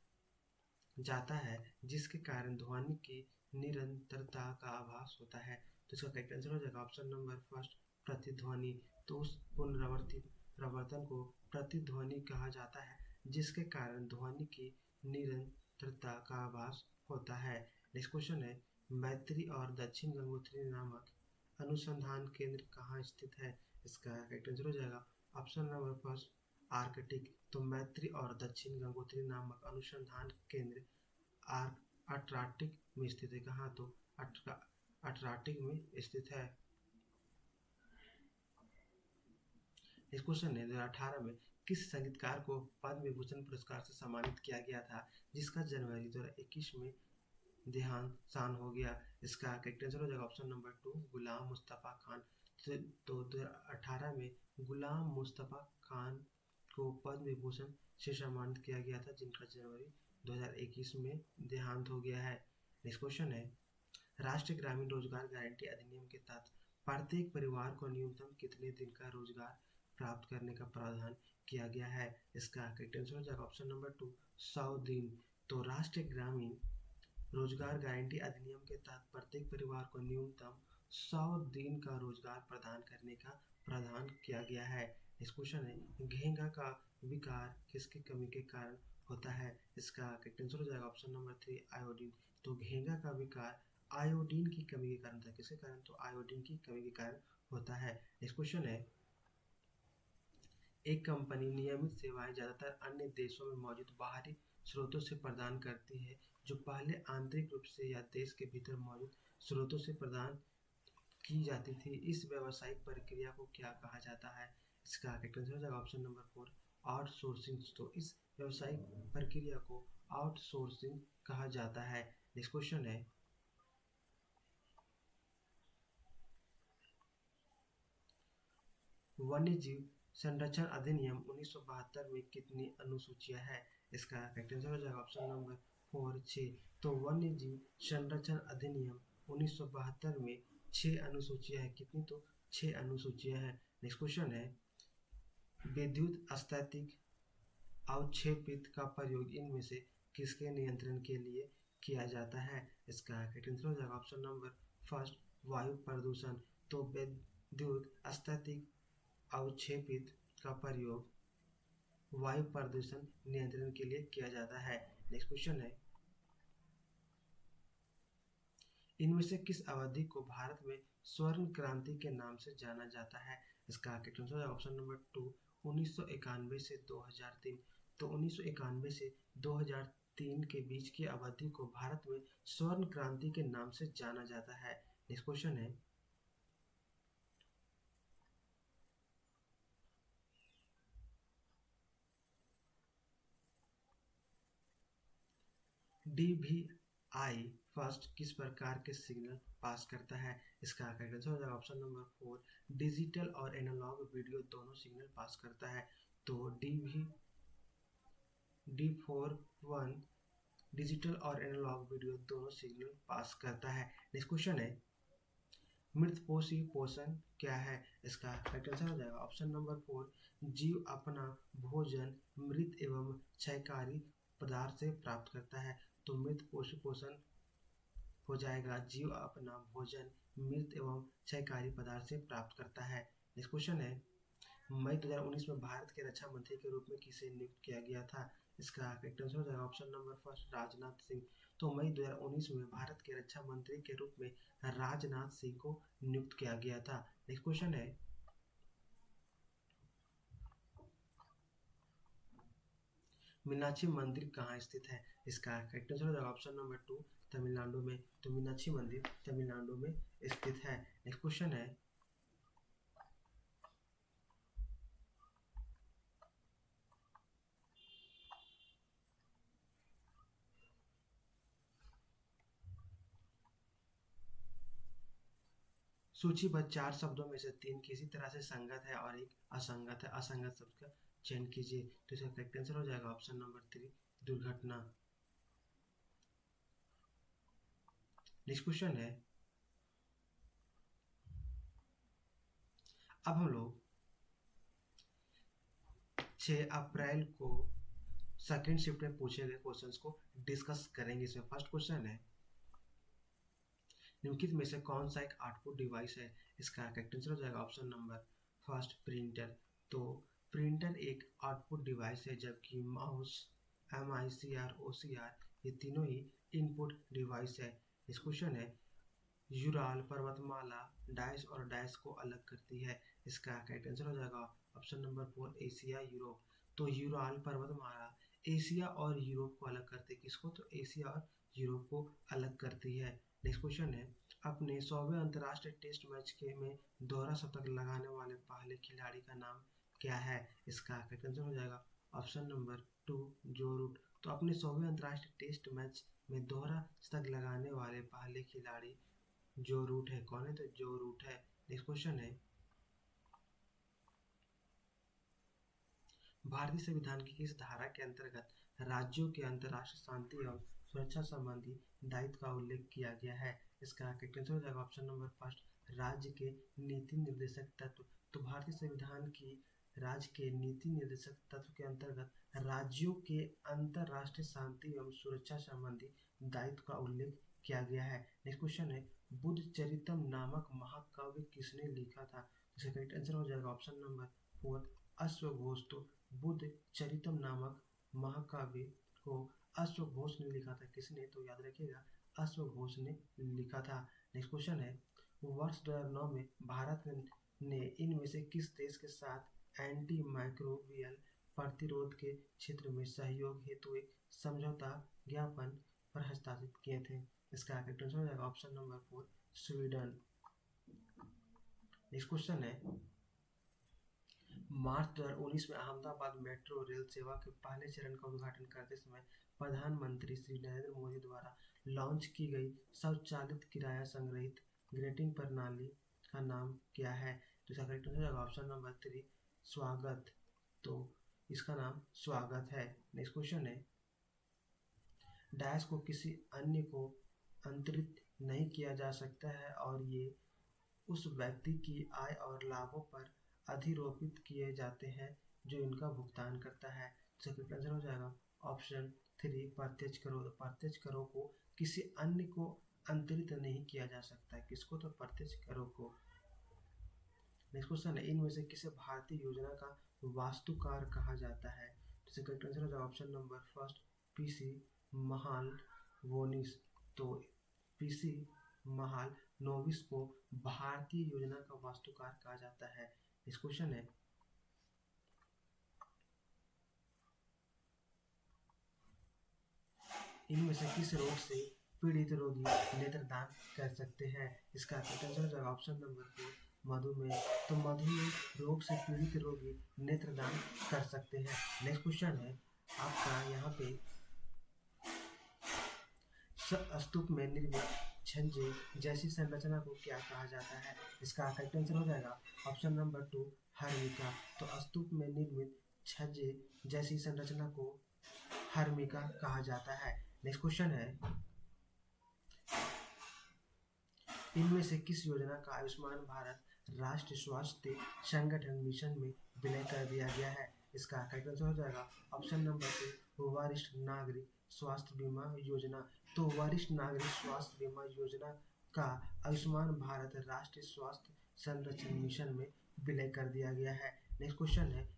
जाता है जिसके कारण ध्वनि की निरंतरता का आभास होता है? तो इसका करेक्ट आंसर हो जाएगा ऑप्शन नंबर फर्स्ट प्रतिध्वनि। तो उस पुनरावर्ती प्रवर्तन को प्रतिध्वनि कहा जाता है जिसके कारण ध्वनि की निरंतरता का आभास होता है। नेक्स्ट क्वेश्चन है, मैत्री और दक्षिण गंगोत्री नामक अनुसंधान केंद्र कहाँ स्थित है? इसका करेक्ट आंसर हो जाएगा ऑप्शन नंबर फर्स्ट आर्कटिक। तो मैत्री और दक्षिण गंगोत्री नामक अनुसंधान केंद्र अटलांटिक में स्थित है। कहाँ? तो अटलांटिक में स्थित है। इस क्वेश्चन है, 2018 में किस संगीतकार को पद्म विभूषण पुरस्कार से सम्मानित किया गया था जिसका जनवरी 2021 में देहांत हो गया? इसका करेक्ट आंसर हो जाएगा ऑप्शन नंबर 2 गुलाम मुस्तफा खान। तो 2018 में गुलाम मुस्तफा खान को पद्म विभूषण से सम्मानित किया गया था, जिनका जनवरी 2021 में देहांत हो गया है। नेक्स्ट क्वेश्चन है, राष्ट्रीय ग्रामीण रोजगार गारंटी अधिनियम के तहत प्रत्येक परिवार को न्यूनतम कितने दिन का रोजगार प्राप्त करने का प्रावधान किया गया है? इसका करेक्ट आंसर हो जाएगा ऑप्शन नंबर 2 100 दिन। तो राष्ट्रीय ग्रामीण रोजगार गारंटी अधिनियम के तहत प्रत्येक परिवार को न्यूनतम 100 दिन का रोजगार प्रदान करने का प्रावधान किया गया है। इस क्वेश्चन है, घेंघा का विकार किसकी कमी के कारण होता है? इसका करेक्ट आंसर हो जाएगा ऑप्शन नंबर 3 आयोडीन। तो घेंघा का विकार आयोडीन की कमी के कारण होता है। किसके कारण? तो आयोडीन की कमी के कारण होता है। इस क्वेश्चन है, एक कंपनी नियमित सेवाएं ज्यादातर अन्य देशों में मौजूद बाहरी स्रोतों से प्रदान करती है जो पहले आंतरिक रूप से या देश के भीतर मौजूद स्रोतों से प्रदान की जाती थी। इस व्यावसायिक प्रक्रिया को क्या कहा जाता है? इसका करेक्ट आंसर हो जाएगा ऑप्शन नंबर 4 आउटसोर्सिंग। तो इस व्यावसायिक प्रक्रिया को आउटसोर्सिंग कहा जाता है। नेक्स्ट क्वेश्चन है, वन्यजीव संरक्षण अधिनियम 1972 में कितनी अनुसूचियां हैं? इसका करेक्ट आंसर हो जाएगा ऑप्शन नंबर 4 6। तो वन्यजीव संरक्षण अधिनियम 1972 में 6 अनुसूचियां हैं। कितनी? तो 6 अनुसूचियां हैं। नेक्स्ट क्वेश्चन है, विद्युत स्थैतिक अवक्षेपित का प्रयोग इनमें से किसके नियंत्रण के लिए किया जाता है? इसका करेक्ट आंसर हो जाएगा ऑप्शन नंबर फर्स्ट, वायु प्रदूषण। तो विद्युत स्थैतिक अवक्षेपित का प्रयोग वायु प्रदूषण नियंत्रण के लिए किया जाता है। नेक्स्ट क्वेश्चन है, इनमें से किस अवधि को भारत में स्वर्ण क्रांति के नाम से जाना जाता है? इसका करेक्ट आंसर है ऑप्शन नंबर 2, 1991 से 2003। तो 1991 से 2003 के बीच की अवधि को भारत में स्वर्ण क्रांति के नाम से जाना जाता है। नेक्स्ट क्वेश्चन है, DVI फर्स्ट किस प्रकार के सिग्नल पास करता है? इसका करेक्ट आंसर हो जाएगा ऑप्शन नंबर 4, डिजिटल और एनालॉग वीडियो दोनों सिग्नल पास करता है। तो D41 डिजिटल और एनालॉग वीडियो दोनों सिग्नल पास करता है। नेक्स्ट क्वेश्चन है, मृतपोषी पोषण क्या है? इसका करेक्ट आंसर हो जाएगा ऑप्शन नंबर 4, जीव अपना भोजन मृत एवं क्षयकारी पदार्थ से प्राप्त करता है। तो मृतपोषी पोषण हो जाएगा जीव अपना भोजन मृत एवं क्षयकारी पदार्थ से प्राप्त करता है। नेक्स्ट क्वेश्चन है, मई 2019 में भारत के रक्षा मंत्री के रूप में किसे नियुक्त किया गया था? इसका करेक्ट आंसर हो जाएगा option number first, Rajnath Singh. तो मई 2019 में भारत के रक्षा मंत्री के रूप में राजनाथ सिंह को नियुक्त किया गया था। नेक्स्ट क्वेश्चन है, मीनाक्षी मंदिर कहाँ स्थित है? इसका करेक्ट आंसर हो जाएगा ऑप्शन नंबर 2, तमिलनाडु में। तो मीनाक्षी मंदिर तमिलनाडु में स्थित है। नेक्स्ट क्वेश्चन है, सूचीबद्ध 4 शब्दों में से 3 किसी तरह से संगत है और एक असंगत है। असंगत शब्द का चयन कीजिए। तो इसका करेक्ट आंसर हो जाएगा ऑप्शन नंबर 3, दुर्घटना। नेक्स्ट क्वेश्चन है, अब हम लोग 6 अप्रैल को सेकेंड शिफ्ट में पूछे गए क्वेश्चंस को डिस्कस करेंगे। इसमें फर्स्ट क्वेश्चन है, निम्नलिखित में से कौन सा एक आउटपुट डिवाइस है? इसका करेक्ट आंसर हो जाएगा ऑप्शन नंबर फर्स्ट, प्रिंटर। तो प्रिंटर एक आउटपुट डिवाइस है, जबकि माउस, MICR, OCR ये तीनों ही इनपुट डिवाइस है। इस क्वेश्चन है, यूराल पर्वतमाला डाइस और डाइस को अलग करती है। इसका करेक्ट आंसर हो जाएगा ऑप्शन नंबर 4, एशिया यूरोप। तो यूराल पर्वतमाला एशिया और यूरोप को अलग करती है। किसको? तो एशिया और यूरोप को अलग करती है। नेक्स्ट क्वेश्चन है, अपने 100वें अंतर्राष्ट्रीय टेस्ट मैच के में दोहरा शतक लगाने वाले पहले खिलाड़ी का नाम क्या है? इसका करेक्ट आंसर हो जाएगा ऑप्शन नंबर 2, जो रूट। तो अपने 100वें अंतर्राष्ट्रीय टेस्ट मैच में दोहरा शतक लगाने वाले पहले खिलाड़ी जो रूट है। कौन है? तो जो रूट है। नेक्स्ट क्वेश्चन है, भारतीय संविधान की किस धारा के अंतर्गत राज्यों के अंतर्राष्ट्रीय शांति एवं सुरक्षा संबंधी दायित्व का उल्लेख किया गया है? इसका करेक्ट आंसर हो जाएगा ऑप्शन नंबर फर्स्ट, राज्य के नीति निर्देशक तत्व। तो भारतीय संविधान की राज्य के नीति निर्देशक तत्व के अंतर्गत राज्यों के अंतर्राष्ट्रीय शांति एवं सुरक्षा संबंधी दायित्व का उल्लेख किया गया है। नेक्स्ट क्वेश्चन है, बुद्ध चरितम नामक महाकाव्य किसने लिखा था? इसका करेक्ट आंसर हो जाएगा ऑप्शन नंबर 4, अश्वघोष। तो बुद्ध चरितम नामक महाकाव्य को अश्वघोष ने लिखा था। किसने? तो याद रखिएगा, अश्वघोष ने लिखा था। नेक्स्ट क्वेश्चन है, वर्ष 2009 में भारत ने इनमें से किस देश के साथ एंटी माइक्रोबियल प्रतिरोध के क्षेत्र में सहयोग हेतु एक समझौता ज्ञापन पर हस्ताक्षर किए थे? इसका करेक्ट आंसर हो जाएगा option number 4, Sweden. Next question है, मार्च 2019 में अहमदाबाद मेट्रो रेल सेवा के पहले चरण का उद्घाटन करते समय प्रधानमंत्री श्री नरेंद्र मोदी द्वारा लॉन्च की गई स्वचालित किराया संग्रहित ग्रेटिंग प्रणाली का नाम क्या है? तो इसका करेक्ट आंसर होगा ऑप्शन नंबर 3 स्वागत। तो इसका नाम स्वागत है। नेक्स्ट क्वेश्चन है, डैश को किसी अन्य को अंतरित नहीं किया जा सकता है और ये उस व्यक्ति की आय और लाभों पर अधिरोपित किए जाते हैं जो इनका भुगतान करता है। तो इसका आंसर हो जाएगा ऑप्शन 3 प्रत्यक्ष करो। प्रत्यक्ष करों को किसी अन्य को अंतरित नहीं किया जा सकता है। किसको? तो प्रत्यक्ष करों को। नेक्स्ट क्वेश्चन है, इनमें से किसे भारतीय योजना का वास्तुकार कहा जाता है? तो इसका करेक्ट आंसर हो जाएगा option number first PC Mahalanobis. तो पीसी महालनोबिस को भारतीय योजना का वास्तुकार कहा जाता है। नेक्स्ट क्वेश्चन है, इनमें से किस रोग से पीड़ित रोगी नेत्रदान कर सकते हैं? इसका आंसर हो जाएगा ऑप्शन नंबर 4 मधुमेह। तो मधुमेह रोग से पीड़ित रोगी नेत्रदान कर सकते हैं। नेक्स्ट क्वेश्चन है आपका यहाँ पे, स्तूप में निर्मित छज्जे जैसी संरचना को क्या कहा जाता है? इसका करेक्ट आंसर हो जाएगा ऑप्शन नंबर 2 हर्मिका। तो स्तूप में निर्मित छज्जे जैसी संरचना को हर्मिका कहा जाता है। नेक्स्ट क्वेश्चन है, इनमें से किस योजना का आयुष्मान भारत राष्ट्रीय स्वास्थ्य संगठन मिशन में विलय कर दिया गया है? इसका करेक्ट आंसर हो जाएगा ऑप्शन नंबर 2 वरिष्ठ नागरिक स्वास्थ्य बीमा योजना। तो वरिष्ठ नागरिक स्वास्थ्य बीमा योजना का आयुष्मान भारत राष्ट्रीय स्वास्थ्य संरक्षण मिशन में विलय कर दिया गया है। नेक्स्ट क्वेश्चन है,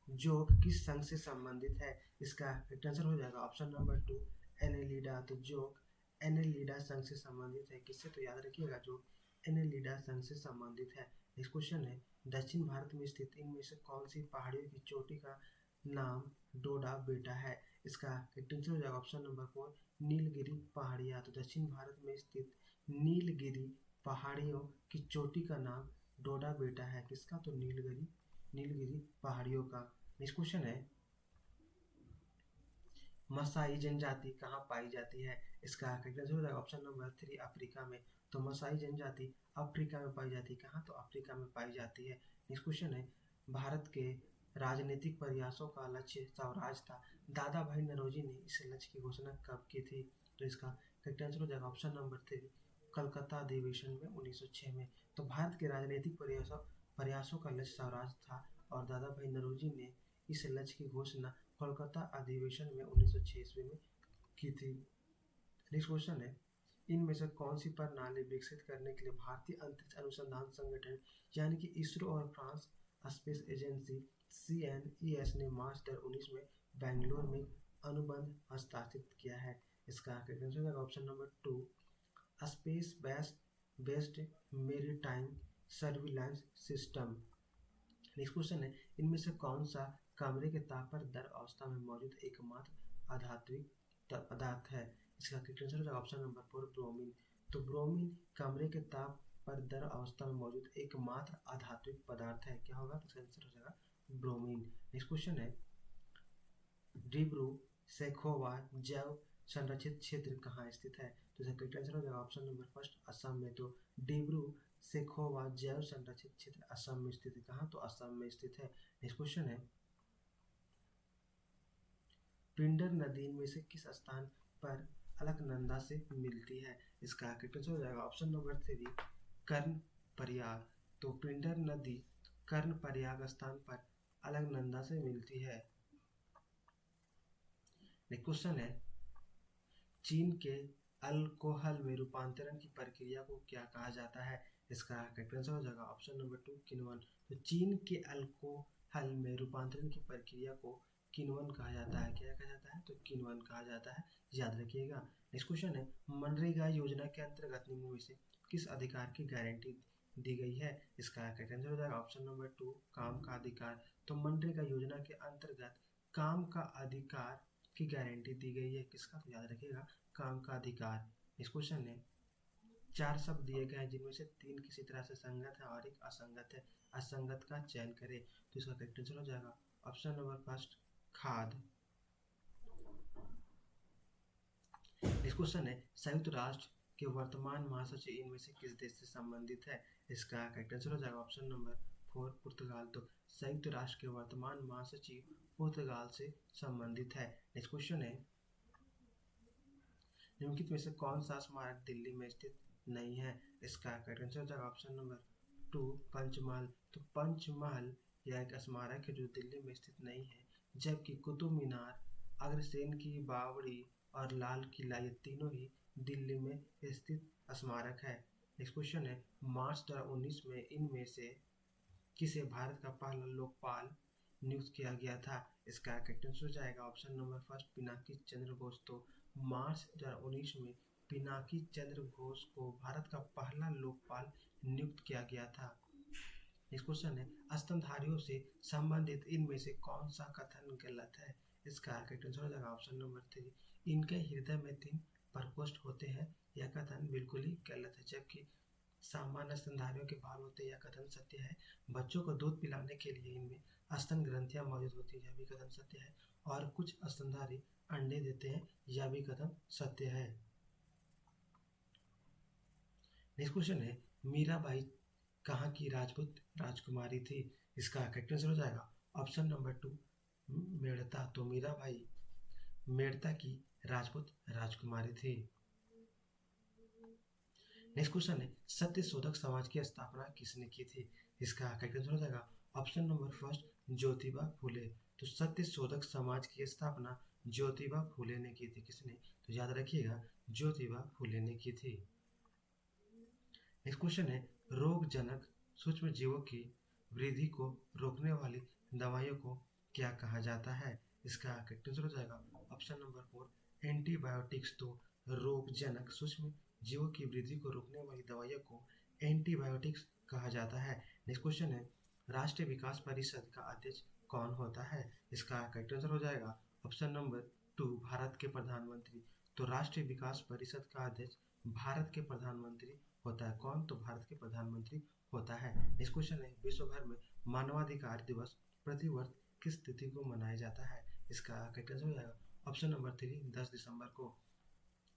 योग किस संघ से संबंधित है? इसका करेक्ट आंसर हो जाएगा ऑप्शन नंबर 2 एनेलिडा। तो योग एनेलिडा संघ से संबंधित है। किससे? तो याद रखिएगा, जो एनेलिडा संघ से संबंधित है। नेक्स्ट क्वेश्चन है, दक्षिण भारत में स्थित इनमें से कौन सी पहाड़ियों की चोटी का नाम डोडा बेटा है? इसका करेक्ट आंसर हो जाएगा ऑप्शन नंबर 4 नीलगिरी पहाड़ियाँ। तो दक्षिण भारत में स्थित नीलगिरी पहाड़ियों की चोटी का नाम डोडा बेटा है। किसका? तो नीलगिरी पहाड़ियों का। नेक्स्ट क्वेश्चन है, मसाई जनजाति कहाँ पाई जाती है? इसका करेक्ट आंसर हो जाएगा ऑप्शन नंबर 3 अफ्रीका में। तो मसाई जनजाति अफ्रीका में पाई जाती है। कहाँ? तो अफ्रीका में पाई जाती है। नेक्स्ट क्वेश्चन है, भारत के राजनीतिक प्रयासों का लक्ष्य स्वराज था। दादा भाई नौरोजी ने इस लक्ष्य की घोषणा कब की थी? तो इसका करेक्ट आंसर हो जाएगा ऑप्शन नंबर 3 कलकत्ता अधिवेशन में 1906 में। तो भारत के राजनीतिक प्रयासों का लक्ष्य स्वराज था और दादा भाई नौरोजी ने इस लक्ष्य की घोषणा कोलकाता अधिवेशन में 1906 ईस्वी में की थी। नेक्स्ट क्वेश्चन है, इनमें से कौन सी प्रणाली विकसित करने के लिए भारतीय अंतरिक्ष अनुसंधान संगठन यानी कि इसरो और फ्रांस स्पेस एजेंसी CNES ने मार्च 2019 में बेंगलुरु में अनुबंध हस्ताक्षरित किया है? इसका करेक्ट आंसर होगा option number 2 space based maritime surveillance system. Next question है, इनमें से कौन सा कमरे के ताप पर द्रव अवस्था में मौजूद एकमात्र आधात्विक पदार्थ है? इसका करेक्ट आंसर हो जाएगा ऑप्शन नंबर 4 ब्रोमीन। तो ब्रोमीन कमरे के ताप पर द्रव अवस्था में मौजूद एकमात्र आधात्विक पदार्थ है। क्या होगा? तो इसका आंसर हो जाएगा ब्रोमीन। नेक्स्ट क्वेश्चन है, डिब्रू सैखोवा जैव संरक्षित क्षेत्र कहाँ स्थित है? तो इसका करेक्ट आंसर हो जाएगा ऑप्शन नंबर फर्स्ट असम में। तो डिब्रू सैखोवा जैव संरक्षित क्षेत्र असम में स्थित है। कहाँ? तो असम में स्थित है। नेक्स्ट क्वेश्चन है, पिंडर नदी में से किस स्थान पर अलकनंदा से मिलती है? इसका करेक्ट आंसर हो जाएगा ऑप्शन नंबर 3 कर्णप्रयाग। तो पिंडर नदी कर्णप्रयाग स्थान पर अलकनंदा से मिलती है। नेक्स्ट क्वेश्चन है, चीन के अल्कोहल में रूपांतरण की प्रक्रिया को क्या कहा जाता है? इसका करेक्ट आंसर हो जाएगा ऑप्शन नंबर 2 किण्वन। तो चीन के अल्कोहल में रूपांतरण की प्रक्रिया को किण्वन कहा जाता है। क्या कहा जाता है? तो किण्वन कहा जाता है, याद रखिएगा। नेक्स्ट क्वेश्चन है, मनरेगा योजना के अंतर्गत निम्न में से किस अधिकार की गारंटी दी गई है? इसका करेक्ट आंसर हो जाएगा ऑप्शन नंबर 2 काम का अधिकार। तो मनरेगा योजना के अंतर्गत काम का अधिकार की गारंटी दी गई है। किसका? तो याद रखिएगा काम का अधिकार। नेक्स्ट क्वेश्चन है, 4 शब्द दिए गए हैं जिनमें से 3 किसी तरह से संगत है और एक असंगत है। असंगत का चयन करें। तो इसका करेक्ट आंसर हो जाएगा ऑप्शन नंबर फर्स्ट खाद। नेक्स्ट क्वेश्चन है संयुक्त राष्ट्र के वर्तमान महासचिव इनमें से किस देश से संबंधित है। इसका करेक्ट आंसर हो जाएगा ऑप्शन नंबर 4 पुर्तगाल। तो संयुक्त राष्ट्र के वर्तमान महासचिव पुर्तगाल से संबंधित है। नेक्स्ट क्वेश्चन है निम्नलिखित में से कौन सा स्मारक दिल्ली में स्थित नहीं है। इसका करेक्ट आंसर हो जाएगा ऑप्शन नंबर 2 पंचमहल। तो पंचमहल यह एक स्मारक है जो दिल्ली में स्थित नहीं है, जबकि कुतुब मीनार, अग्रसेन की बावड़ी और लाल किला ये तीनों ही दिल्ली में स्थित स्मारक है। नेक्स्ट क्वेश्चन है मार्च 2019 में इनमें से किसे भारत का पहला लोकपाल नियुक्त किया गया था। इसका करेक्ट आंसर हो जाएगा option number first Pinaki Chandra Ghosh. तो मार्च 2019 में पिनाकी चंद्र घोष को भारत का पहला लोकपाल नियुक्त किया गया था। नेक्स्ट क्वेश्चन है स्तनधारियों से संबंधित इनमें से कौन सा कथन गलत है। इसका करेक्ट आंसर हो जाएगा ऑप्शन नंबर 3 इनके हृदय में 3 प्रकोष्ठ होते हैं। यह कथन बिल्कुल ही गलत है, जबकि सामान्य स्तनधारियों के बाल होते हैं। यह कथन सत्य है। बच्चों को दूध पिलाने के लिए इनमें स्तन ग्रंथियां मौजूद होती है। यह भी कथन सत्य है। और कुछ स्तनधारी अंडे देते हैं। यह भी कथन सत्य है। नेक्स्ट क्वेश्चन है मीराबाई कहाँ की राजपूत राजकुमारी थी। इसका करेक्ट आंसर हो जाएगा ऑप्शन नंबर 2 मेड़ता। तो मीराबाई मेड़ता की राजपूत राजकुमारी थी। नेक्स्ट क्वेश्चन है सत्य शोधक समाज की स्थापना किसने की थी। इसका करेक्ट आंसर हो जाएगा option number first Jyotiba Phule. तो सत्य शोधक समाज की स्थापना ज्योतिबा फूले ने की थी। किसने? तो याद रखिएगा ज्योतिबा फूले ने की थी। नेक्स्ट क्वेश्चन है रोगजनक सूक्ष्म जीवों की वृद्धि को रोकने वाली दवाइयों को क्या कहा जाता है। इसका करेक्ट आंसर हो जाएगा ऑप्शन नंबर 4 एंटीबायोटिक्स। तो रोगजनक सूक्ष्म जीवों की वृद्धि को रोकने वाली दवाइयों को एंटीबायोटिक्स कहा जाता है। नेक्स्ट क्वेश्चन है राष्ट्रीय विकास परिषद का अध्यक्ष कौन होता है। इसका करेक्ट आंसर हो जाएगा ऑप्शन नंबर 2 भारत के प्रधानमंत्री। तो राष्ट्रीय विकास परिषद का अध्यक्ष भारत के प्रधानमंत्री होता है। कौन? तो भारत के प्रधानमंत्री होता है। नेक्स्ट क्वेश्चन है विश्व भर में मानवाधिकार दिवस प्रतिवर्ष किस तिथि को मनाया जाता है। इसका करेक्ट आंसर हो जाएगा ऑप्शन नंबर 3 10 दिसंबर को।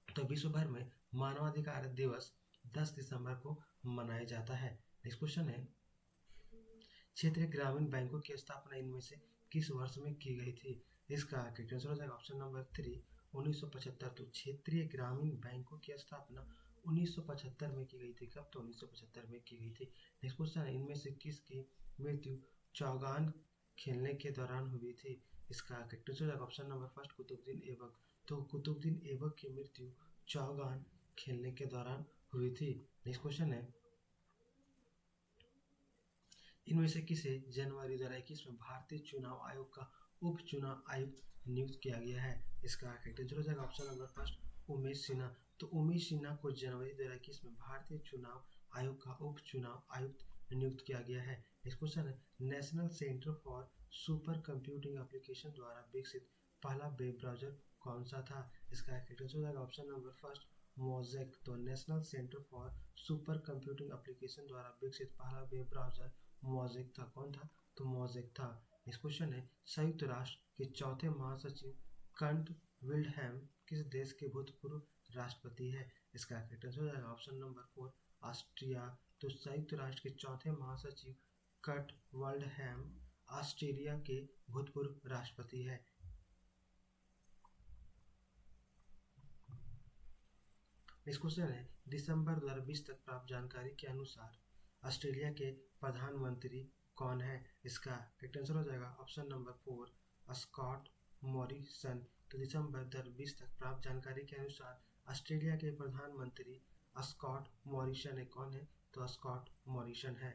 तो विश्व भर में मानवाधिकार दिवस 10 दिसंबर को मनाया जाता है। नेक्स्ट क्वेश्चन है क्षेत्रीय ग्रामीण बैंकों की स्थापना इनमें से किस वर्ष में की गई थी। इसका करेक्ट आंसर हो जाएगा ऑप्शन नंबर 3 1975। तो क्षेत्रीय ग्रामीण बैंकों की स्थापना 1975 में की गई थी। कब? तो 1975 में की गई थी। नेक्स्ट क्वेश्चन है इनमें से किसकी मृत्यु चौगान खेलने के दौरान हुई थी। इसका करेक्ट आंसर हो जाएगा option number first Qutubuddin Aibak. तो कुतुबुद्दीन ऐबक की मृत्यु चौगान खेलने के दौरान हुई थी। नेक्स्ट क्वेश्चन है इनमें से किसे जनवरी 2021 में भारतीय चुनाव आयोग का उप चुनाव आयुक्त नियुक्त किया गया है। इसका करेक्ट आंसर हो जाएगा option number first Umesh Sinha. तो उमेश सिन्हा को जनवरी 2021 में भारतीय चुनाव आयोग का उप चुनाव आयुक्त नियुक्त किया गया है। नेक्स्ट क्वेश्चन है national centre for super computing application द्वारा विकसित पहला वेब ब्राउजर कौन सा था। इसका करेक्ट आंसर हो जाएगा ऑप्शन नंबर फर्स्ट मोज़ेक। तो national centre for super computing application द्वारा विकसित पहला वेब ब्राउजर मोज़ेक था। कौन था? तो मोज़ेक था। नेक्स्ट क्वेश्चन है संयुक्त राष्ट्र के चौथे महासचिव कंट विल्डहैम किस देश के भूतपूर्व राष्ट्रपति है। इसका करेक्ट आंसर हो जाएगा ऑप्शन नंबर 4 ऑस्ट्रिया। तो संयुक्त राष्ट्र के चौथे महासचिव कट विल्डहैम ऑस्ट्रेलिया के भूतपूर्व राष्ट्रपति है। नेक्स्ट क्वेश्चन है दिसंबर 2020 तक प्राप्त जानकारी के अनुसार ऑस्ट्रेलिया के प्रधानमंत्री कौन है। इसका करेक्ट आंसर हो जाएगा ऑप्शन नंबर 4 स्कॉट मॉरिसन। तो दिसंबर 2020 तक प्राप्त जानकारी के अनुसार ऑस्ट्रेलिया के प्रधानमंत्री स्कॉट मॉरिसन है। कौन है? तो स्कॉट मॉरिसन है।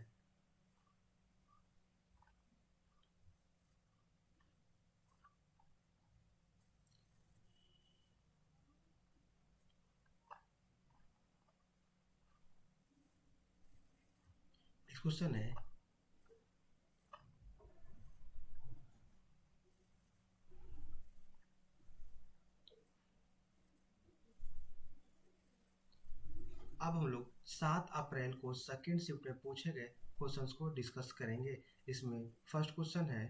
नेक्स्ट क्वेश्चन है अब हम लोग 7 अप्रैल को सेकेंड शिफ्ट में पूछे गए क्वेश्चंस को डिस्कस करेंगे। इसमें फर्स्ट क्वेश्चन है,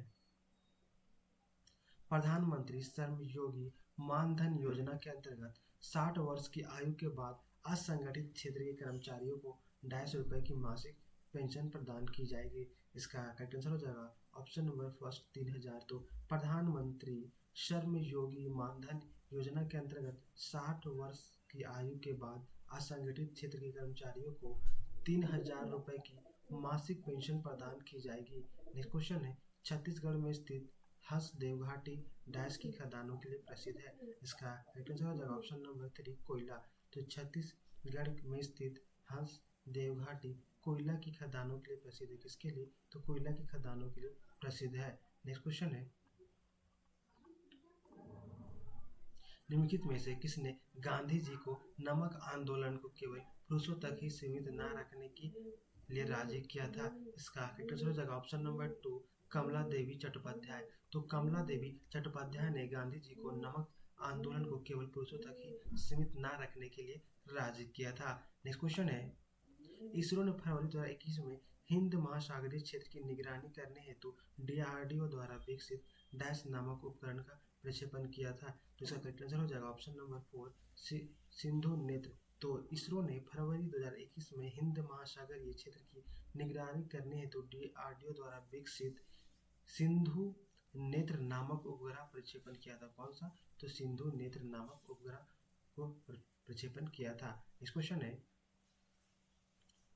प्रधानमंत्री श्रम योगी मानधन योजना के अंतर्गत 60 वर्ष की आयु के बाद असंगठित क्षेत्र के कर्मचारियों को 250 रुपये की मासिक पेंशन प्रदान की जाएगी। इसका करेक्ट आंसर हो जाएगा ऑप्शन नंबर फर्स्ट 3000। तो प्रधानमंत्री श्रम योगी मानधन योजना के अंतर्गत 60 वर्ष की आयु के बाद असंगठित क्षेत्र के कर्मचारियों को 3000 रुपये की मासिक पेंशन प्रदान की जाएगी। नेक्स्ट क्वेश्चन है, छत्तीसगढ़ में स्थित हंसदेव घाटी डैश की खदानों के लिए प्रसिद्ध है। इसका राइट आंसर हो जाएगा ऑप्शन नंबर 3 कोयला। तो छत्तीसगढ़ में स्थित हंसदेव घाटी कोयला की खदानों के लिए प्रसिद्ध है। किसके लिए? तो कोयला की खदानों के लिए प्रसिद्ध है। नेक्स्ट क्वेश्चन है, निम्नलिखित में से किसने गांधी जी को नमक आंदोलन को केवल पुरुषों तक ही सीमित न रखने के लिए राजी किया था? इसका राइट आंसर हो जाएगा ऑप्शन नंबर 2 कमला देवी चट्टोपाध्याय। तो कमला देवी चट्टोपाध्याय ने गांधी जी को नमक आंदोलन को केवल पुरुषों तक ही सीमित न रखने के लिए राजी किया था। नेक्स्ट क्वेश्चन है, इसरो ने फरवरी 2021 में हिंद महासागरीय क्षेत्र की निगरानी करने हेतु DRDO द्वारा विकसित डैश नामक उपकरण का प्रक्षेपण किया था। तो इसका करेक्ट आंसर हो जाएगा ऑप्शन नंबर 4 सिंधु नेत्र। तो इसरो ने फरवरी 2021 में हिंद महासागरीय क्षेत्र की निगरानी करने हेतु DRDO द्वारा विकसित सिंधु नेत्र नामक उपग्रह प्रक्षेपण किया था। कौन सा? तो सिंधु नेत्र नामक उपग्रह को प्रक्षेपण किया था। इस क्वेश्चन है,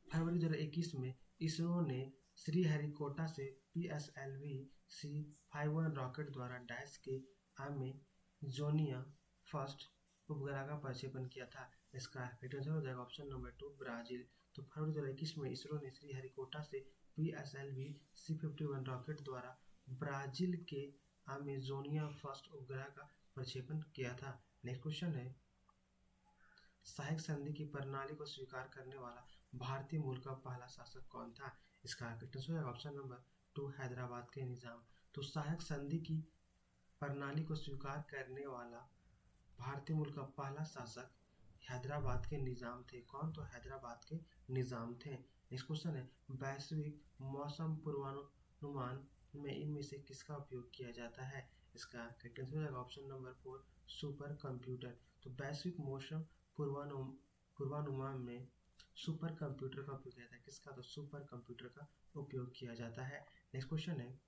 फरवरी 2021 में इसरो ने श्रीहरिकोटा से PSLV C51 रॉकेट द्वारा डैश के अमेजोनिया फर्स्ट उपग्रह का प्रक्षेपण किया था। इसका राइट आंसर हो जाएगा ऑप्शन नंबर 2 ब्राजील। तो फरवरी 2021 में इसरो ने श्रीहरिकोटा से PSLV C51 रॉकेट द्वारा ब्राजील के अमेजोनिया फर्स्ट उपग्रह का प्रक्षेपण किया था। नेक्स्ट क्वेश्चन है, सहायक संधि की प्रणाली को स्वीकार करने वाला भारतीय मूल का पहला शासक कौन था? इसका आंसर है ऑप्शन नंबर 2 हैदराबाद के निजाम। तो सहायक संधि की प्रणाली को स्वीकार करने वाला भारतीय मूल का पहला शासक हैदराबाद के निजाम थे। कौन? तो हैदराबाद के निजाम थे। नेक्स्ट क्वेश्चन है, वैश्विक मौसम पूर्वानुमान में इनमें से किसका उपयोग किया जाता है? इसका करेक्ट आंसर हो जाएगा ऑप्शन नंबर 4 सुपर कंप्यूटर। तो वैश्विक मौसम पूर्वानुमान में सुपर कंप्यूटर का उपयोग किया जाता है। किसका? तो सुपर कंप्यूटर का उपयोग किया जाता है। नेक्स्ट क्वेश्चन है,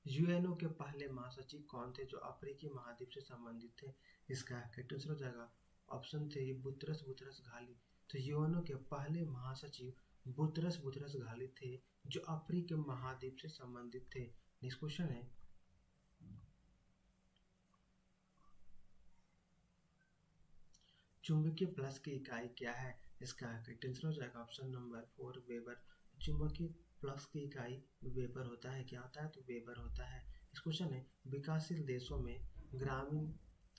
UNO के पहले महासचिव कौन थे जो अफ्रीकी महाद्वीप से संबंधित थे? इसका करेक्ट आंसर हो जाएगा ऑप्शन 3 बुतरस घाली। तो UNO के पहले महासचिव बुतरस घाली थे जो अफ्रीकी महाद्वीप से संबंधित थे। नेक्स्ट क्वेश्चन है, चुंबकीय प्लस की इकाई क्या है? इसका करेक्ट आंसर हो जाएगा ऑप्शन नंबर 4 वेबर। चुंबकीय प्लस की इकाई वेबर होता है। क्या होता है? तो वेबर होता है। इस क्वेश्चन है, विकासशील देशों में ग्रामीण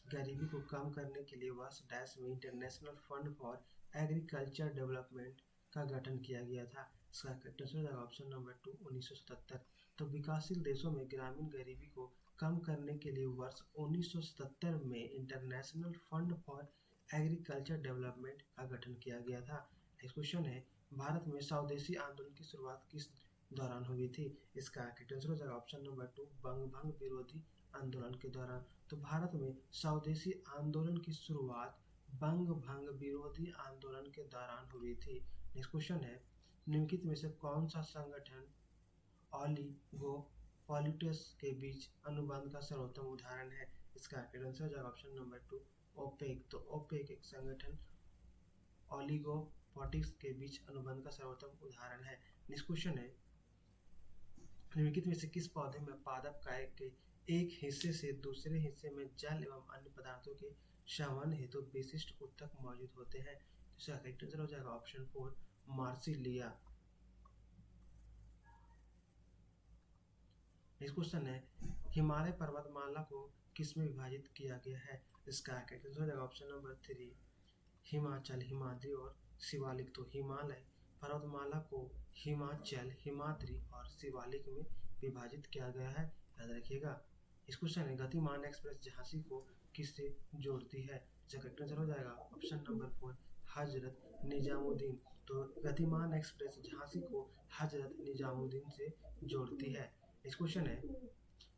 गरीबी को कम करने के लिए वर्ष डैश में international fund for agriculture development का गठन किया गया था। इसका करेक्ट आंसर हो जाएगा ऑप्शन नंबर 2 1977। तो विकासशील देशों में ग्रामीण गरीबी को कम करने के लिए वर्ष 1977 में international fund for agriculture development का गठन किया गया था। नेक्स्ट क्वेश्चन है, भारत में स्वदेशी आंदोलन की शुरुआत किस दौरान हुई थी? इसका करेक्ट आंसर हो जाएगा ऑप्शन नंबर 2 बंगभंग विरोधी आंदोलन के दौरान। तो भारत में स्वदेशी आंदोलन की शुरुआत बंगभंग विरोधी आंदोलन के दौरान हुई थी। नेक्स्ट क्वेश्चन है, निम्नलिखित में से कौन सा संगठन ऑलिगोपोलिटिक्स के बीच अनुबंध का सर्वोत्तम उदाहरण है? इसका करेक्ट आंसर हो जाएगा ऑप्शन नंबर 2 ओपेक। तो ओपेक एक संगठन ऑलिगोपोलिटिक्स के बीच अनुबंध का सर्वोत्तम उदाहरण है। नेक्स्ट क्वेश्चन है, निम्नलिखित में से किस पौधे में पादप काय के एक हिस्से से दूसरे हिस्से में जल एवं अन्य पदार्थों के संवहन हेतु विशिष्ट ऊतक मौजूद होते हैं? इसका करेक्ट आंसर हो जाएगा ऑप्शन 4 मार्सिलिया। नेक्स्ट क्वेश्चन है, हिमालय पर्वतमाला को किसमें विभाजित किया गया है? इसका करेक्ट आंसर हो जाएगा ऑप्शन नंबर 3 हिमाचल, हिमाद्री और शिवालिक। तो हिमालय पर्वतमाला को हिमाचल, हिमाद्री और शिवालिक में विभाजित किया गया है। याद रखिएगा। इस क्वेश्चन है, गतिमान एक्सप्रेस झांसी को किससे जोड़ती है? इसका करेक्ट आंसर हो जाएगा ऑप्शन नंबर 4 हजरत निजामुद्दीन। तो गतिमान एक्सप्रेस झांसी को हजरत निजामुद्दीन से जोड़ती है। नेक्स्ट क्वेश्चन है,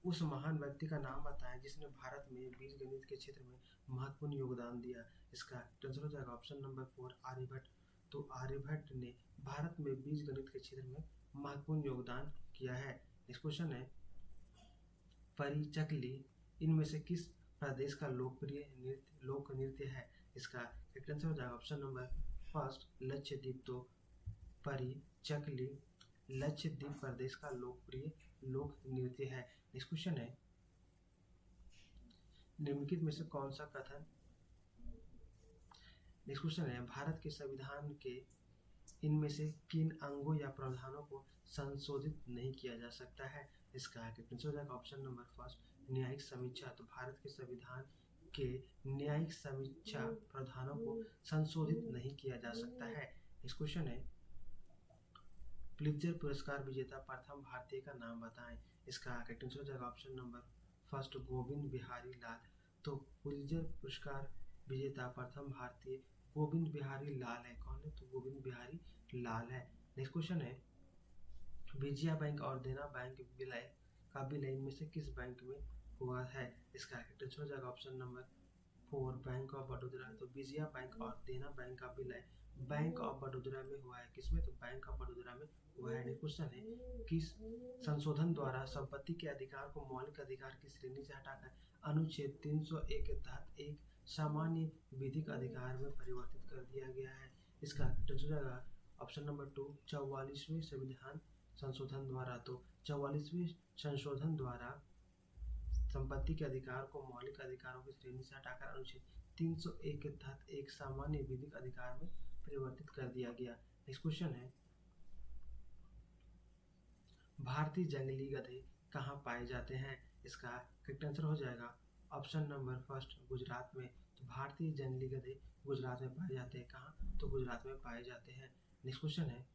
उस महान व्यक्ति का नाम बताएं जिसने भारत में बीजगणित के क्षेत्र में महत्वपूर्ण योगदान दिया। इसका आंसर हो जाएगा ऑप्शन नंबर 4 आर्यभट्ट। तो आर्यभट्ट ने भारत में बीजगणित के क्षेत्र में महत्वपूर्ण योगदान किया है। नेक्स्ट क्वेश्चन है, परिचकली इनमें से किस प्रदेश का लोकप्रिय लोक नृत्य है। इसका करेक्ट आंसर हो जाएगा ऑप्शन नंबर फर्स्ट लक्षद्वीप। तो परिचकली लक्षद्वीप प्रदेश का लोकप्रिय लोक नृत्य है। नेक्स्ट क्वेश्चन है, निम्नलिखित में से कौन सा कथन नेक्स्ट क्वेश्चन है, भारत के संविधान के इनमें से किन अंगों या प्रावधानों को संशोधित नहीं किया जा सकता है। इसका आंसर हो जाएगा ऑप्शन नंबर फर्स्ट न्यायिक समीक्षा। तो भारत के संविधान के न्यायिक समीक्षा प्रावधानों को संशोधित नहीं किया जा सकता है। इस क्वेश्चन है, पुलित्जर पुरस्कार विजेता प्रथम भारतीय का नाम बताएं। इसका करेक्ट आंसर हो जाएगा option number first Govind Bihari Lal. तो पुलित्जर पुरस्कार विजेता प्रथम भारतीय गोविंद बिहारी लाल है। कौन है? तो गोविंद बिहारी लाल है। नेक्स्ट क्वेश्चन है, विजया बैंक और देना बैंक विलय का विलय इनमें से किस बैंक में हुआ है। इसका करेक्ट आंसर हो जाएगा option number 4 bank of Baroda. तो विजया बैंक और देना बैंक का विलय बैंक ऑफ बड़ौदा में हुआ है। किसमें? तो बैंक ऑफ बड़ौदा में हुआ है। क्वेश्चन है, किस संशोधन द्वारा संपत्ति के अधिकार को मौलिक अधिकार की श्रेणी से हटाकर अनुच्छेद 301 के तहत एक सामान्य विधिक अधिकार में परिवर्तित कर दिया गया है। इसका आंसर हो जाएगा ऑप्शन नंबर 2 44वें संविधान संशोधन द्वारा। तो 44वें संशोधन द्वारा संपत्ति के अधिकार को मौलिक अधिकारों की श्रेणी से हटाकर अनुच्छेद 301 के तहत एक सामान्य विधिक अधिकार में परिवर्तित कर दिया गया। नेक्स्ट क्वेश्चन है, भारतीय जंगली गधे कहाँ पाए जाते हैं। इसका करेक्ट आंसर हो जाएगा ऑप्शन नंबर फर्स्ट गुजरात में। तो भारतीय जंगली गधे गुजरात में पाए जाते हैं। कहाँ? तो गुजरात में पाए जाते हैं। नेक्स्ट क्वेश्चन है,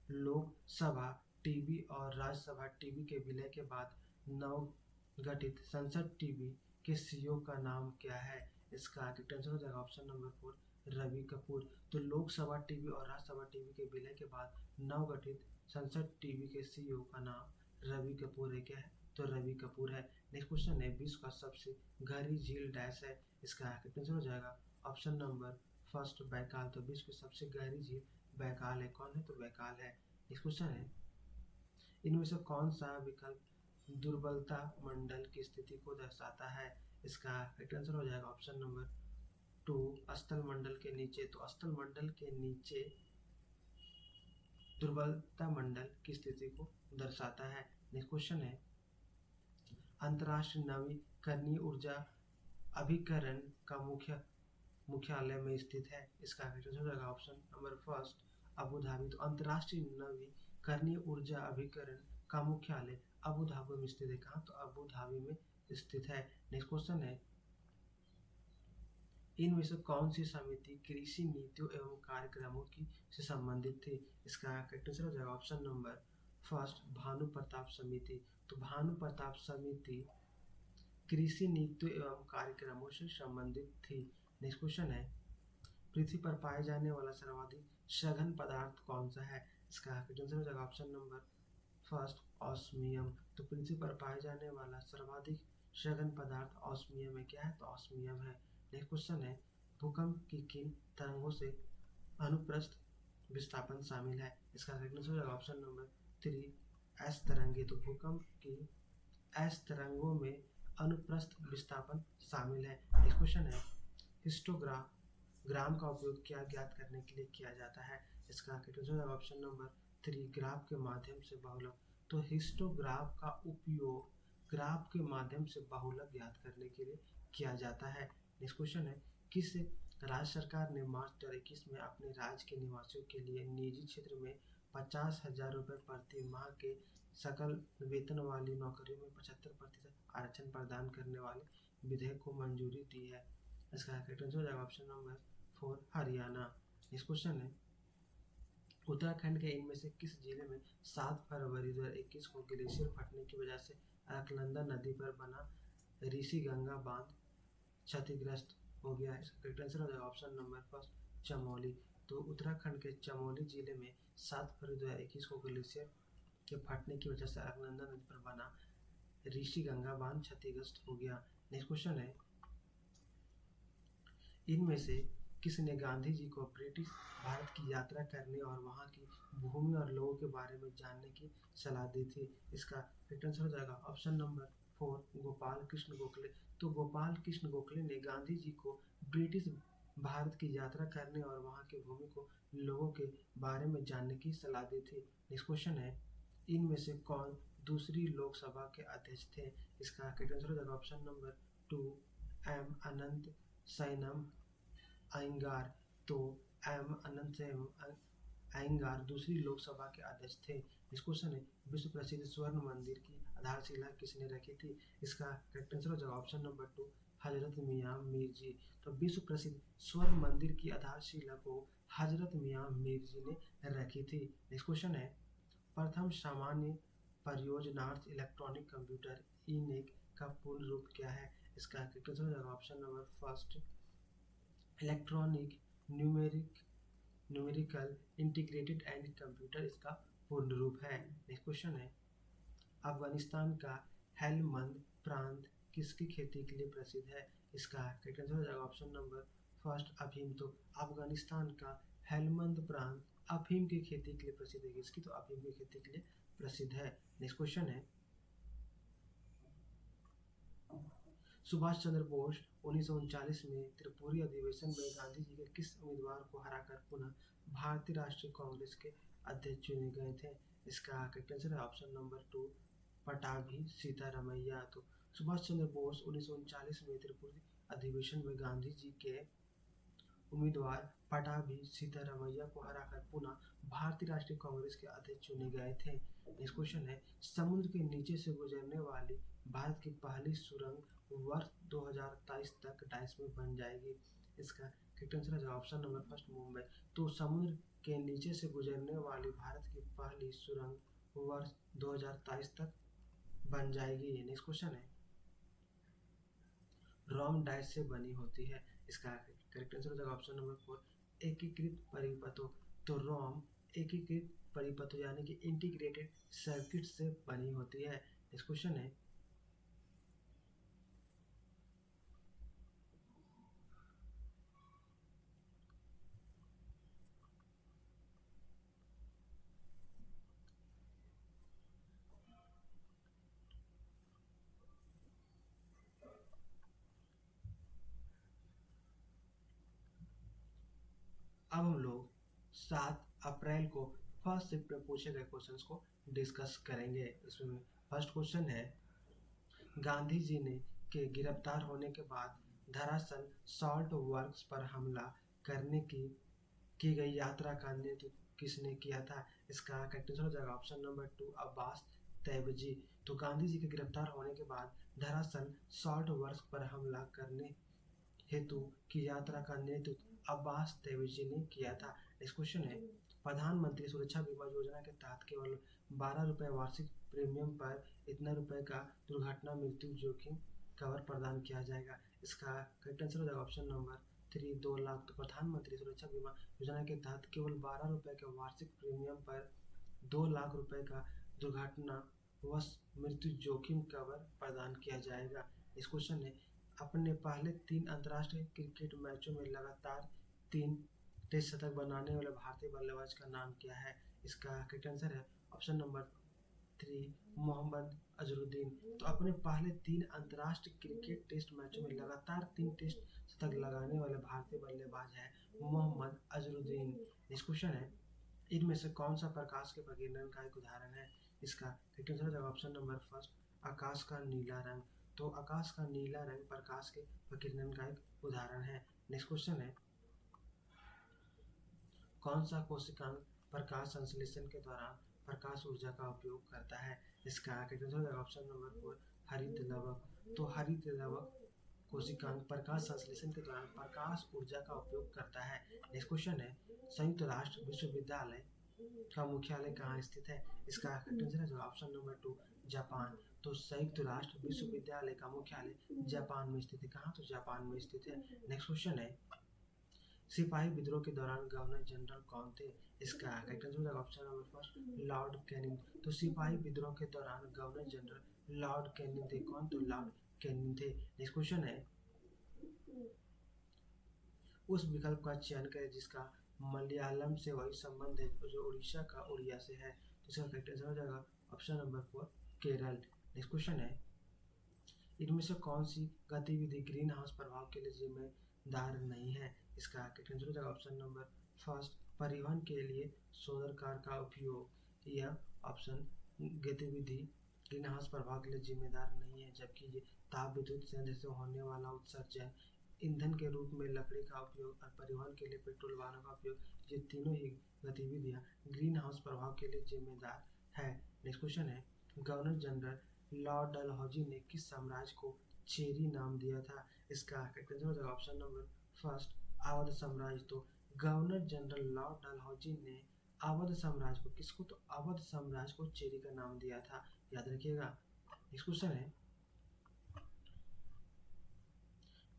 लोकसभा टीवी और राज्यसभा टीवी के विलय के बाद नवगठित संसद टीवी के सीईओ का नाम क्या है। इसका करेक्ट आंसर हो जाएगा ऑप्शन नंबर 4 रवि कपूर। तो लोकसभा टीवी और राज्यसभा टीवी के विलय के बाद नवगठित संसद टीवी के सीईओ का नाम रवि कपूर है। क्या है? तो रवि कपूर है। नेक्स्ट क्वेश्चन है, विश्व का सबसे गहरी झील डैश है। इसका करेक्ट आंसर हो जाएगा ऑप्शन नंबर फर्स्ट बैकाल। तो विश्व की सबसे गहरी झील बैकाल है। कौन है? तो बैकाल है। नेक्स्ट क्वेश्चन है, इनमें से कौन सा विकल्प दुर्बलता मंडल की स्थिति को दर्शाता है। इसका करेक्ट आंसर हो जाएगा ऑप्शन नंबर 2 स्थल मंडल के नीचे। तो स्थल मंडल के नीचे दुर्बलता मंडल की स्थिति को दर्शाता है। नेक्स्ट क्वेश्चन है, अंतर्राष्ट्रीय नवीकरणीय ऊर्जा अभिकरण का मुख्यालय में स्थित है। इसका करेक्ट आंसर हो जाएगा option number first Abu Dhabi. तो अंतर्राष्ट्रीय नवीकरणीय ऊर्जा अभिकरण का मुख्यालय अबू धाबी में स्थित है। कहाँ? तो अबू धाबी में स्थित है। नेक्स्ट क्वेश्चन है, इनमें से कौन सी समिति कृषि नीतियों एवं कार्यक्रमों की से संबंधित थी। इसका करेक्ट आंसर हो जाएगा option number first Bhanu Pratap समिति। तो भानु प्रताप समिति कृषि नीतियों एवं कार्यक्रमों से संबंधित थी। नेक्स्ट क्वेश्चन है, पृथ्वी पर पाए जाने वाला सर्वाधिक सघन पदार्थ कौन सा है। इसका करेक्ट आंसर हो जाएगा ऑप्शन नंबर फर्स्ट ऑस्मियम। तो पृथ्वी पर पाए जाने वाला सर्वाधिक सघन पदार्थ ऑस्मियम है। क्या है? तो ऑस्मियम है। नेक्स्ट क्वेश्चन है, भूकंप की किन तरंगों से अनुप्रस्थ विस्थापन शामिल है। इसका करेक्ट आंसर हो जाएगा ऑप्शन नंबर 3 एस तरंगे। तो भूकंप की एस तरंगों में अनुप्रस्थ विस्थापन शामिल है। नेक्स्ट क्वेश्चन है, हिस्टोग्राम का उपयोग क्या ज्ञात करने के लिए किया जाता है। इसका करेक्ट आंसर हो जाएगा ऑप्शन नंबर 3 ग्राफ के माध्यम से बहुलक। तो हिस्टोग्राफ का उपयोग ग्राफ के माध्यम से बहुलक ज्ञात करने के लिए किया जाता है। नेक्स्ट क्वेश्चन है, किस राज्य सरकार ने मार्च 2021 में अपने राज्य के निवासियों के लिए निजी क्षेत्र में 50,000 रुपये प्रति माह के सकल वेतन वाली नौकरियों में 75% आरक्षण प्रदान करने वाले विधेयक को मंजूरी दी है। इसका करेक्ट आंसर हो जाएगा option number 4 Haryana. Next question है, उत्तराखंड के इनमें से किस जिले में 7 फरवरी 2021 को ग्लेशियर फटने की वजह से अलकनंदा नदी पर बना ऋषि गंगा बांध क्षतिग्रस्त हो गया है। इसका करेक्ट आंसर हो जाएगा ऑप्शन नंबर फर्स्ट चमोली। तो उत्तराखंड के चमोली जिले में 7 फरवरी 2021 को ग्लेशियर के फटने की वजह से अलकनंदा नदी पर बना ऋषि गंगा बांध क्षतिग्रस्त हो गया। नेक्स्ट क्वेश्चन है, इनमें से किसने गांधी जी को ब्रिटिश भारत की यात्रा करने और वहां की भूमि और लोगों के बारे में जानने की सलाह दी थी? इसका करेक्ट आंसर हो जाएगा ऑप्शन नंबर 4 गोपाल कृष्ण गोखले। तो गोपाल कृष्ण गोखले ने गांधी जी को ब्रिटिश भारत की यात्रा करने और वहां की भूमि को लोगों के बारे में जानने की सलाह दी थी। नेक्स्ट क्वेश्चन है, इनमें से कौन दूसरी लोकसभा के अध्यक्ष थे? इसका करेक्ट आंसर हो जाएगा ऑप्शन नंबर 2 एम अनंत सैनम अयंगार। तो एम अनंत अयंगार दूसरी लोकसभा के अध्यक्ष थे। इस क्वेश्चन है, विश्व प्रसिद्ध स्वर्ण मंदिर की आधारशिला किसने रखी थी? इसका करेक्ट आंसर हो जाएगा ऑप्शन नंबर 2 हजरत मियां मीर जी। तो विश्व प्रसिद्ध स्वर्ण मंदिर की आधारशिला को हजरत मियां मीर जी ने रखी थी। नेक्स्ट क्वेश्चन है, प्रथम सामान्य परियोजनार्थ इलेक्ट्रॉनिक कंप्यूटर इनेक का पूर्ण रूप क्या है? इसका करेक्ट आंसर हो जाएगा option number first electronic numerical integrated and computer इसका पूर्ण रूप है। नेक्स्ट क्वेश्चन है, अफगानिस्तान का हेलमंद प्रांत किसकी खेती के लिए प्रसिद्ध है? इसका करेक्ट आंसर हो जाएगा ऑप्शन नंबर फर्स्ट अफीम। तो अफगानिस्तान का हेलमंद प्रांत अफीम की खेती के लिए प्रसिद्ध है। किसकी? तो अफीम की खेती के लिए प्रसिद्ध है। नेक्स्ट क्वेश्चन है, सुभाष चंद्र बोस 1939 में त्रिपुरी अधिवेशन में गांधी जी के किस उम्मीदवार को हराकर पुनः भारतीय राष्ट्रीय कांग्रेस के अध्यक्ष चुने गए थे? इसका करेक्ट आंसर है ऑप्शन नंबर 2 पटाभी सीतारामैया। तो सुभाष चंद्र बोस 1939 में त्रिपुरी अधिवेशन में गांधी जी के उम्मीदवार पटाभी सीतारामैया को हराकर पुनः भारतीय राष्ट्रीय कांग्रेस के अध्यक्ष चुने गए थे। नेक्स्ट क्वेश्चन है, समुद्र के नीचे से गुजरने वाली भारत की पहली सुरंग वर्ष 2023 तक डाइस में बन जाएगी। इसका करेक्ट आंसर है ऑप्शन नंबर फर्स्ट मुंबई। तो समुद्र के नीचे से गुजरने वाली भारत की पहली सुरंग वर्ष 2023 तक बन जाएगी। नेक्स्ट क्वेश्चन है, रोम डाइस से बनी होती है। इसका करेक्ट आंसर हो जाएगा ऑप्शन नंबर 4 एकीकृत परिपथों। तो रोम एकीकृत परिपथों यानी कि इंटीग्रेटेड सर्किट से बनी होती है। नेक्स्ट क्वेश्चन है, अब हम लोग 7 अप्रैल को फर्स्ट शिफ्ट में पूछे गए क्वेश्चंस को डिस्कस करेंगे। इसमें फर्स्ट क्वेश्चन है, गांधी जी ने के गिरफ्तार होने के बाद दरअसल सॉल्ट वर्क्स पर हमला करने की गई यात्रा का नेतृत्व किसने किया था? इसका करेक्ट आंसर हो जाएगा ऑप्शन नंबर 2 अब्बास तैयबजी। तो गांधी जी के गिरफ्तार होने के बाद दरअसल सॉल्ट वर्क्स पर हमला करने हेतु की यात्रा का नेतृत्व अब्बास तैयबजी ने किया था। नेक्स्ट क्वेश्चन है, प्रधानमंत्री सुरक्षा बीमा योजना के तहत केवल 12 रुपये वार्षिक प्रीमियम पर इतना रुपए का दुर्घटना मृत्यु जोखिम कवर प्रदान किया जाएगा। इसका करेक्ट आंसर हो जाएगा ऑप्शन नंबर 3 2 लाख। तो प्रधानमंत्री सुरक्षा बीमा योजना के तहत केवल 12 रुपये के वार्षिक प्रीमियम पर 2 लाख रुपए का दुर्घटना व मृत्यु जोखिम कवर प्रदान किया जाएगा। इस क्वेश्चन है, अपने पहले 3 अंतर्राष्ट्रीय क्रिकेट मैचों में लगातार 3 टेस्ट शतक बनाने वाले भारतीय बल्लेबाज का नाम क्या है? इसका करेक्ट आंसर है ऑप्शन नंबर 3 मोहम्मद अजहरुद्दीन। तो अपने पहले 3 अंतर्राष्ट्रीय क्रिकेट टेस्ट मैचों में लगातार 3 टेस्ट शतक लगाने वाले भारतीय बल्लेबाज है मोहम्मद अजहरुद्दीन। नेक्स्ट क्वेश्चन है, इनमें से कौन सा प्रकाश के प्रकीर्णन का एक उदाहरण है? इसका करेक्ट आंसर है ऑप्शन नंबर फर्स्ट आकाश का नीला रंग। तो आकाश का नीला रंग प्रकाश के प्रकीर्णन का एक उदाहरण है। नेक्स्ट क्वेश्चन है, कौन सा कोशिकांग प्रकाश संश्लेषण के दौरान प्रकाश ऊर्जा का उपयोग करता है? इसका करेक्ट आंसर है ऑप्शन नंबर 4 हरित लवक। तो हरित लवक कोशिकांग प्रकाश संश्लेषण के दौरान प्रकाश ऊर्जा का उपयोग करता है। नेक्स्ट क्वेश्चन है, संयुक्त राष्ट्र विश्वविद्यालय का मुख्यालय कहाँ स्थित है? इसका आंसर है जो ऑप्शन नंबर 2 जापान। तो संयुक्त राष्ट्र विश्वविद्यालय का मुख्यालय जापान में स्थित है। कहाँ? तो जापान में स्थित है। नेक्स्ट क्वेश्चन है, सिपाही विद्रोह के दौरान गवर्नर जनरल कौन थे? इसका करेक्ट आंसर है option number first Lord Canning. तो सिपाही विद्रोह के दौरान गवर्नर जनरल लॉर्ड कैनिंग थे। कौन? तो लॉर्ड कैनिंग थे। नेक्स्ट क्वेश्चन है, उस विकल्प का चयन करें जिसका मलयालम से वही संबंध है जो उड़ीसा का उड़िया से है। तो इसका करेक्ट आंसर हो जाएगा option number 4 Kerala. Next question है, इनमें से कौन सी गतिविधि ग्रीन हाउस प्रभाव के लिए जिम्मेदार नहीं है? इसका करेक्ट आंसर हो जाएगा ऑप्शन नंबर फर्स्ट परिवहन के लिए सोलर कार का उपयोग। यह ऑप्शन गतिविधि ग्रीन हाउस प्रभाव के लिए जिम्मेदार नहीं है, जबकि ये ताप विद्युत संयंत्र से होने वाला उत्सर्जन, ईंधन के रूप में लकड़ी का उपयोग और परिवहन के लिए पेट्रोल वाहनों का उपयोग, ये तीनों ही गतिविधियां ग्रीन हाउस प्रभाव के लिए जिम्मेदार है। नेक्स्ट क्वेश्चन है, गवर्नर जनरल लॉर्ड डलहौजी ने किस साम्राज्य को चेरी नाम दिया था? इसका आंसर हो जाएगा ऑप्शन नंबर फर्स्ट अवध साम्राज्य। तो गवर्नर जनरल लॉर्ड डलहौजी ने अवध साम्राज्य को किसको? तो अवध साम्राज्य को चेरी का नाम दिया था, याद रखिएगा। नेक्स्ट क्वेश्चन है,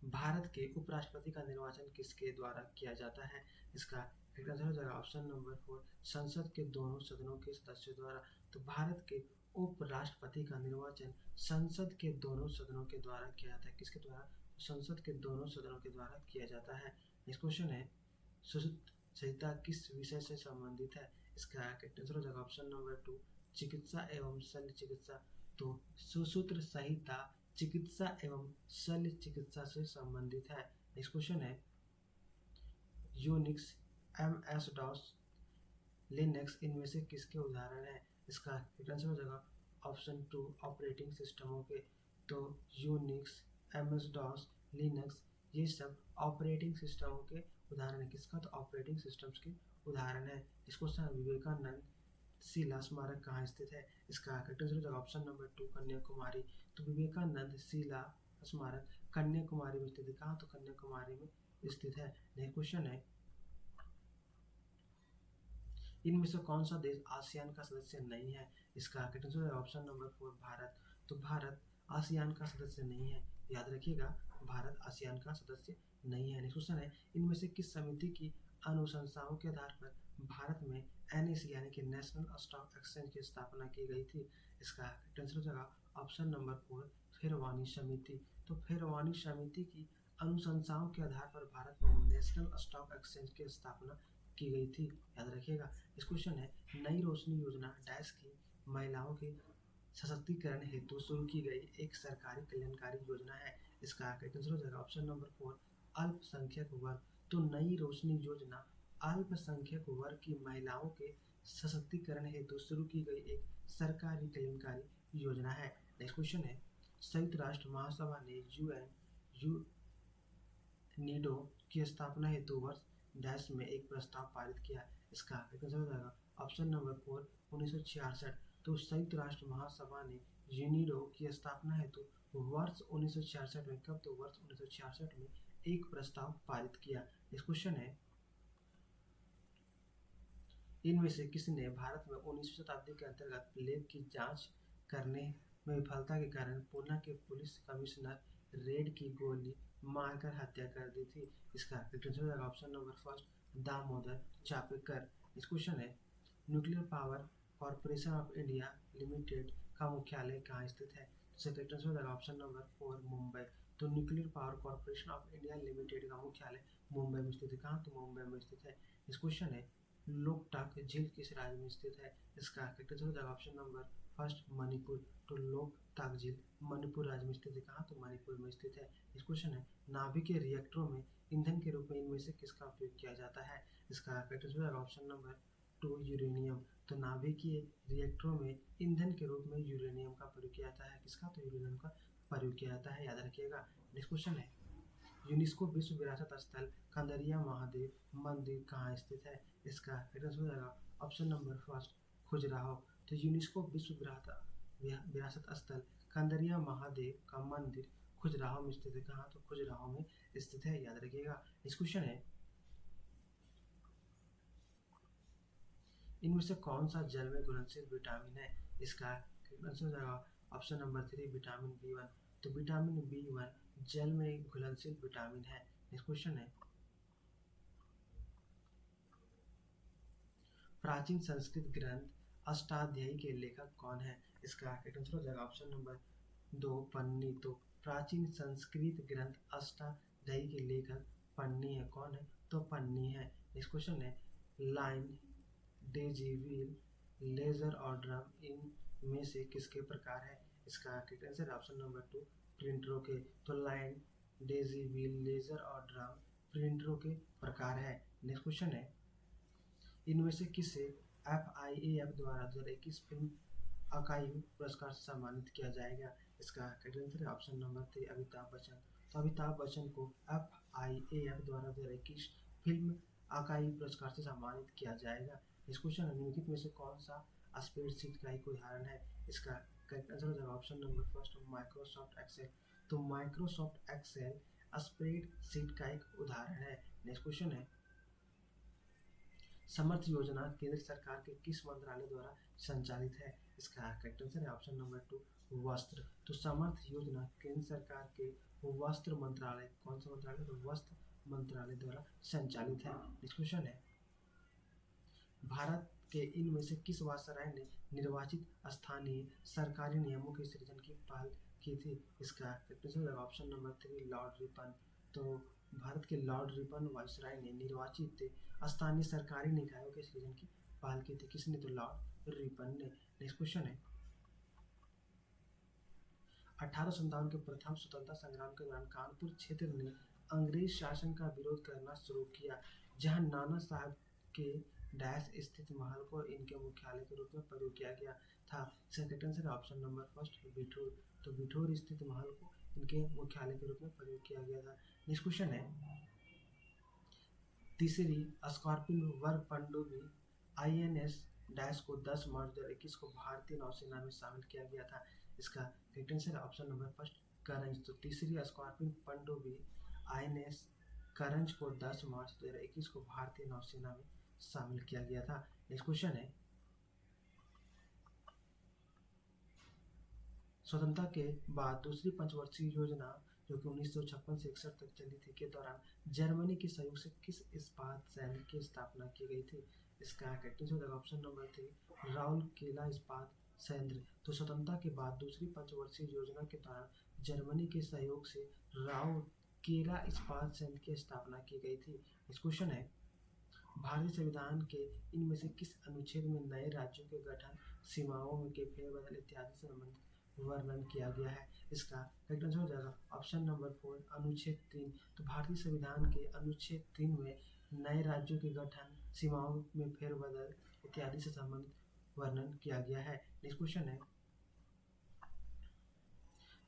भारत के उपराष्ट्रपति का निर्वाचन किसके द्वारा किया जाता है? इसका आंसर हो जाएगा ऑप्शन नंबर 4 संसद के दोनों सदनों के सदस्यों द्वारा। तो भारत के उपराष्ट्रपति का निर्वाचन संसद के दोनों सदनों के द्वारा किया जाता है। किसके द्वारा? संसद के दोनों सदनों के द्वारा किया जाता है। नेक्स्ट क्वेश्चन है, सुश्रुत संहिता किस विषय से संबंधित है? इसका आंसर हो जाएगा ऑप्शन नंबर 2 चिकित्सा एवं शल्य चिकित्सा। तो सुश्रुत संहिता चिकित्सा एवं शल्य चिकित्सा से संबंधित है। नेक्स्ट क्वेश्चन है, यूनिक्स, MS डॉस, लिनक्स इनमें से किसके उदाहरण है? इसका आंसर हो जाएगा ऑप्शन 2 ऑपरेटिंग सिस्टमों के। तो यूनिक्स, MS डॉस, लिनक्स ये सब ऑपरेटिंग सिस्टमों के उदाहरण है। किसका? तो ऑपरेटिंग सिस्टम्स के उदाहरण है। इस क्वेश्चन विवेकानंद शिला स्मारक कहाँ स्थित है? इसका आंसर हो जाएगा ऑप्शन नंबर 2 कन्याकुमारी। तो विवेकानंद शिला स्मारक कन्याकुमारी में स्थित है। कहाँ? तो कन्याकुमारी में स्थित है। नेक्स्ट क्वेश्चन है, इनमें से कौन सा देश आसियान का सदस्य नहीं है? इसका आंसर है ऑप्शन नंबर 4 भारत। तो भारत आसियान का सदस्य नहीं है, याद रखिएगा, भारत आसियान का सदस्य नहीं है। नेक्स्ट क्वेश्चन है, इनमें से किस समिति की अनुशंसाओं के आधार पर भारत में NSE यानी कि नेशनल स्टॉक एक्सचेंज की स्थापना की गई थी? इसका आंसर हो जाएगा ऑप्शन नंबर 4 फिरवानी समिति। तो फिरवानी समिति की अनुशंसाओं के आधार पर भारत में नेशनल स्टॉक एक्सचेंज की स्थापना की गई थी, याद रखिएगा। इस क्वेश्चन है, नई रोशनी योजना डैश की महिलाओं के सशक्तिकरण हेतु शुरू की गई एक सरकारी कल्याणकारी योजना है। इसका आंसर हो जाएगा ऑप्शन नंबर 4 अल्पसंख्यक वर्ग। तो नई रोशनी योजना अल्पसंख्यक वर्ग की महिलाओं के सशक्तिकरण हेतु शुरू की गई एक सरकारी कल्याणकारी योजना है। नेक्स्ट क्वेश्चन है, संयुक्त राष्ट्र महासभा ने यूएनओ की स्थापना हेतु वर्ष डैश में एक प्रस्ताव पारित किया। इसका आंसर हो जाएगा ऑप्शन नंबर 4 1966। तो संयुक्त राष्ट्र महासभा ने यूनिडो की स्थापना हेतु वर्ष 1966 में, कब? तो वर्ष 1966 में एक प्रस्ताव पारित किया। इस क्वेश्चन है, इनमें से किसने भारत में 19वीं शताब्दी के अंतर्गत प्लेग की जांच करने में विफलता के कारण पूना के पुलिस कमिश्नर रेड की गोली मारकर हत्या कर दी थी? इसका आंसर होगा option number first Damodar Chapekar. इस क्वेश्चन है, nuclear power corporation of India limited का मुख्यालय कहाँ स्थित है? सेकंड आंसर होगा ऑप्शन नंबर 4 मुंबई। तो nuclear power corporation of India limited का मुख्यालय मुंबई में स्थित है। कहाँ? तो मुंबई में स्थित है। इस क्वेश्चन है, लोकटाक झील किस राज्य में स्थित है? इसका आंसर हो जाएगा ऑप्शन नंबर फर्स्ट मणिपुर। तो लोकटाक झील मणिपुर राज्य में स्थित है। कहाँ? तो मणिपुर में स्थित है। इस क्वेश्चन है, नाभिकीय रिएक्टरों में ईंधन के रूप में इनमें से किसका उपयोग किया जाता है? इसका आंसर हो जाएगा ऑप्शन नंबर 2 यूरेनियम। तो नाभिकीय रिएक्टरों में ईंधन के रूप में यूरेनियम का प्रयोग किया जाता है। किसका? तो यूरेनियम का प्रयोग किया जाता है, याद रखिएगा। नेक्स्ट क्वेश्चन है, यूनेस्को विश्व विरासत स्थल कंदरिया महादेव मंदिर कहाँ स्थित है? इसका आंसर हो जाएगा ऑप्शन नंबर फर्स्ट खजुराहो। तो यूनेस्को विश्व विरासत स्थल कंदरिया महादेव का मंदिर खजुराहो में स्थित है। कहाँ? तो खजुराहो में स्थित है, याद रखिएगा। इस क्वेश्चन है, इनमें से कौन सा जल में घुलनशील विटामिन है? इसका आंसर हो जाएगा ऑप्शन नंबर 3 विटामिन B1। तो विटामिन B1 जल में घुलनशील विटामिन है। नेक्स्ट क्वेश्चन है, प्राचीन संस्कृत ग्रंथ अष्टाध्यायी के लेखक कौन है? इसका आंसर हो जाएगा ऑप्शन नंबर 2 पन्नी। तो प्राचीन संस्कृत ग्रंथ अष्टाध्यायी के लेखक पन्नी है। कौन है? तो पन्नी है। नेक्स्ट क्वेश्चन है, लाइन, डेजीविल, लेजर और ड्रम इन में से किसके प्रकार है? इसका आंसर ऑप्शन नंबर 2 प्रिंटरों के। तो लाइन, डेजीविल, लेजर और ड्रम प्रिंटरों के प्रकार है। नेक्स्ट क्वेश्चन है, इनमें से किसे FIAF द्वारा 2021 फिल्म अकादमी पुरस्कार से सम्मानित किया जाएगा? इसका आंसर है ऑप्शन नंबर 3 अमिताभ बच्चन। तो अमिताभ बच्चन को FIAF द्वारा 2021 फिल्म अकादमी पुरस्कार से सम्मानित किया जाएगा। इस क्वेश्चन निम्नलिखित में से कौन सा स्प्रेडशीट का एक उदाहरण है? इसका आंसर हो जाएगा option number first Microsoft Excel. तो माइक्रोसॉफ्ट एक्सेल स्प्रेडशीट का एक उदाहरण है। नेक्स्ट क्वेश्चन है, समर्थ योजना केंद्र सरकार के किस मंत्रालय द्वारा संचालित है? इसका आंसर है ऑप्शन नंबर 2 वस्त्र। तो समर्थ योजना केंद्र सरकार के वस्त्र मंत्रालय, कौन सा मंत्रालय? तो वस्त्र मंत्रालय द्वारा संचालित है। नेक्स्ट क्वेश्चन है, भारत के इनमें से किस वायसराय ने निर्वाचित स्थानीय सरकारी नियमों के सृजन की पहल की थी? इसका आंसर है ऑप्शन नंबर 3 लॉर्ड रिपन। तो भारत के लॉर्ड रिपन वायसराय ने निर्वाचित स्थानीय सरकारी निकायों के सृजन की पहल की थी। किसने? तो लॉर्ड रिपन ने। नेक्स्ट क्वेश्चन है, 1857 के प्रथम स्वतंत्रता संग्राम के दौरान कानपुर क्षेत्र ने अंग्रेज शासन का विरोध करना शुरू किया, जहां नाना साहब के डैश स्थित महल को इनके मुख्यालय के रूप में प्रयोग किया गया था। इसका answer option number first Bithoor. तो बिठूर स्थित महल को इनके मुख्यालय के रूप में प्रयोग किया गया था। नेक्स्ट क्वेश्चन है, तीसरी स्कॉर्पिन वर्ग पनडुब्बी INS डैश को 10 मार्च 2021 को भारतीय नौसेना में शामिल किया गया था। इसका आंसर ऑप्शन नंबर फर्स्ट करंज। तो तीसरी स्कॉर्पिन पनडुब्बी INS करंज को 10 मार्च 2021 को भारतीय नौसेना में शामिल किया गया था। नेक्स्ट क्वेश्चन है, स्वतंत्रता के बाद दूसरी पंचवर्षीय योजना जो कि 1956 से 61 तक चली थी के दौरान जर्मनी के सहयोग से किस इस्पात संयंत्र की स्थापना की गई थी? इसका आंसर होगा ऑप्शन नंबर 3 राउरकेला इस्पात संयंत्र। तो स्वतंत्रता के बाद दूसरी पंचवर्षीय योजना के दौरान जर्मनी के सहयोग से राउरकेला इस्पात संयंत्र की स्थापना की गई थी। इस क्वेश्चन है, भारतीय संविधान के इनमें से किस अनुच्छेद में नए राज्यों के गठन, सीमाओं में के फेरबदल इत्यादि से संबंधित वर्णन किया गया है? इसका आंसर हो जाएगा ऑप्शन नंबर 4 अनुच्छेद 3। तो भारतीय संविधान के अनुच्छेद 3 में नए राज्यों के गठन, सीमाओं में फेरबदल इत्यादि से संबंधित वर्णन किया गया है। नेक्स्ट क्वेश्चन है,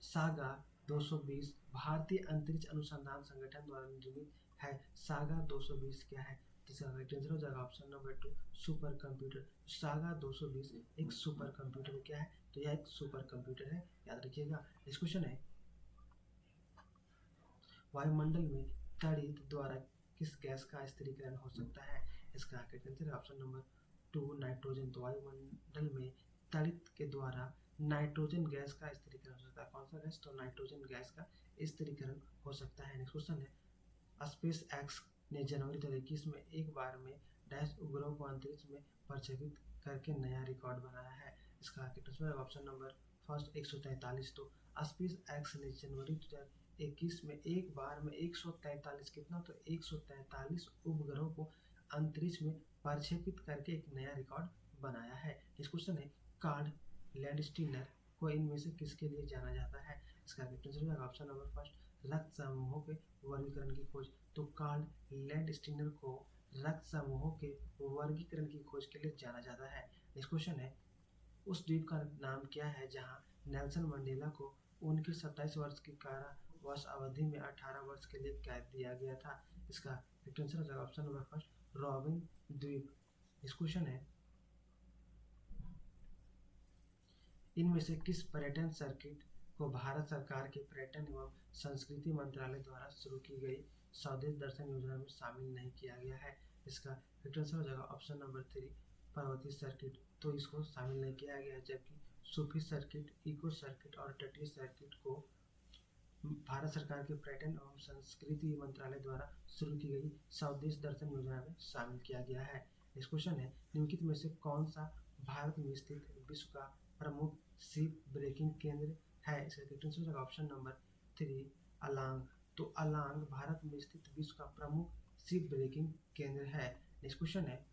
सागा 220 भारतीय अंतरिक्ष अनुसंधान संगठन द्वारा निर्मित है। सागा 220 क्या है? इसका आंसर हो जाएगा option number 2 super computer. Saga 220 एक सुपर कंप्यूटर क्या है? तो यह एक सुपर कंप्यूटर है, याद रखिएगा। नेक्स्ट क्वेश्चन है, वायुमंडल में तड़ित द्वारा किस गैस का स्थिरीकरण हो सकता है? इसका आंसर ऑप्शन नंबर 2 नाइट्रोजन। तो वायुमंडल में तड़ित के द्वारा नाइट्रोजन गैस का स्थिरीकरण हो सकता है। कौन सा गैस? तो नाइट्रोजन गैस का स्थिरीकरण हो सकता है। नेक्स्ट क्वेश्चन है, स्पेस एक्स ने जनवरी 2021 में एक बार में डैश उपग्रह को अंतरिक्ष में प्रक्षेपित करके नया रिकॉर्ड बनाया है। इसका आंसर ऑप्शन नंबर फर्स्ट 143। तो स्पेस एक्स ने जनवरी 2021 में एक बार में 143 कितना? तो 143 उपग्रहों को अंतरिक्ष में प्रक्षेपित करके एक नया रिकॉर्ड बनाया है। इस क्वेश्चन है, कार्ल लैंडस्टीनर को इनमें से किसके लिए जाना जाता है? इसका आंसर ऑप्शन नंबर फर्स्ट रक्त समूहों के वर्गीकरण की खोज। तो कार्ल लैंडस्टीनर को रक्त समूहों के वर्गीकरण की खोज के लिए जाना जाता है। नेक्स्ट क्वेश्चन है, उस द्वीप का नाम क्या है जहां नेल्सन मंडेला को उनकी 27 वर्ष की कारावास अवधि में 18 वर्ष के लिए कैद दिया गया था? इसका आंसर है ऑप्शन नंबर फर्स्ट रॉबिन द्वीप। इस क्वेश्चन है, इनमें से किस पर्यटन सर्किट को भारत सरकार के पर्यटन एवं संस्कृति मंत्रालय द्वारा शुरू की गई स्वदेश दर्शन योजना में शामिल नहीं किया गया है? इसका आंसर हो जाएगा ऑप्शन नंबर 3 पर्वतीय सर्किट तो इसको शामिल नहीं किया गया, जबकि सूफी सर्किट, इको सर्किट और तटीय सर्किट को भारत सरकार के पर्यटन एवं संस्कृति मंत्रालय द्वारा शुरू की गई स्वदेश दर्शन योजना में शामिल किया गया है। नेक्स्ट क्वेश्चन है, निम्नलिखित में से कौन सा भारत में स्थित विश्व का प्रमुख शिप ब्रेकिंग केंद्र है? इसका करेक्ट आंसर होगा ऑप्शन नंबर 3 अलांग। तो अलांग भारत में स्थित विश्व का प्रमुख शिप ब्रेकिंग केंद्र है। नेक्स्ट क्वेश्चन है,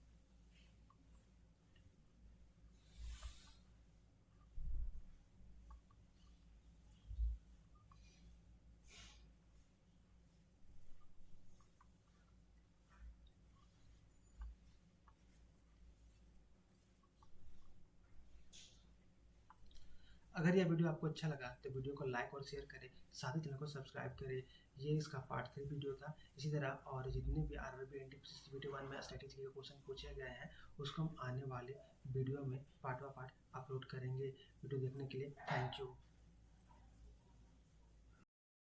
अगर यह वीडियो आपको अच्छा लगा तो वीडियो को लाइक और शेयर करें, साथ ही चैनल को सब्सक्राइब करें। ये इसका पार्ट 3 वीडियो था। इसी तरह और जितने भी आरआरबी एनटीपीसी सीबीटी 1 में स्ट्रेटेजी के क्वेश्चन पूछे गए हैं उसको हम आने वाले वीडियो में पार्ट बाय पार्ट अपलोड करेंगे। वीडियो देखने के लिए थैंक यू।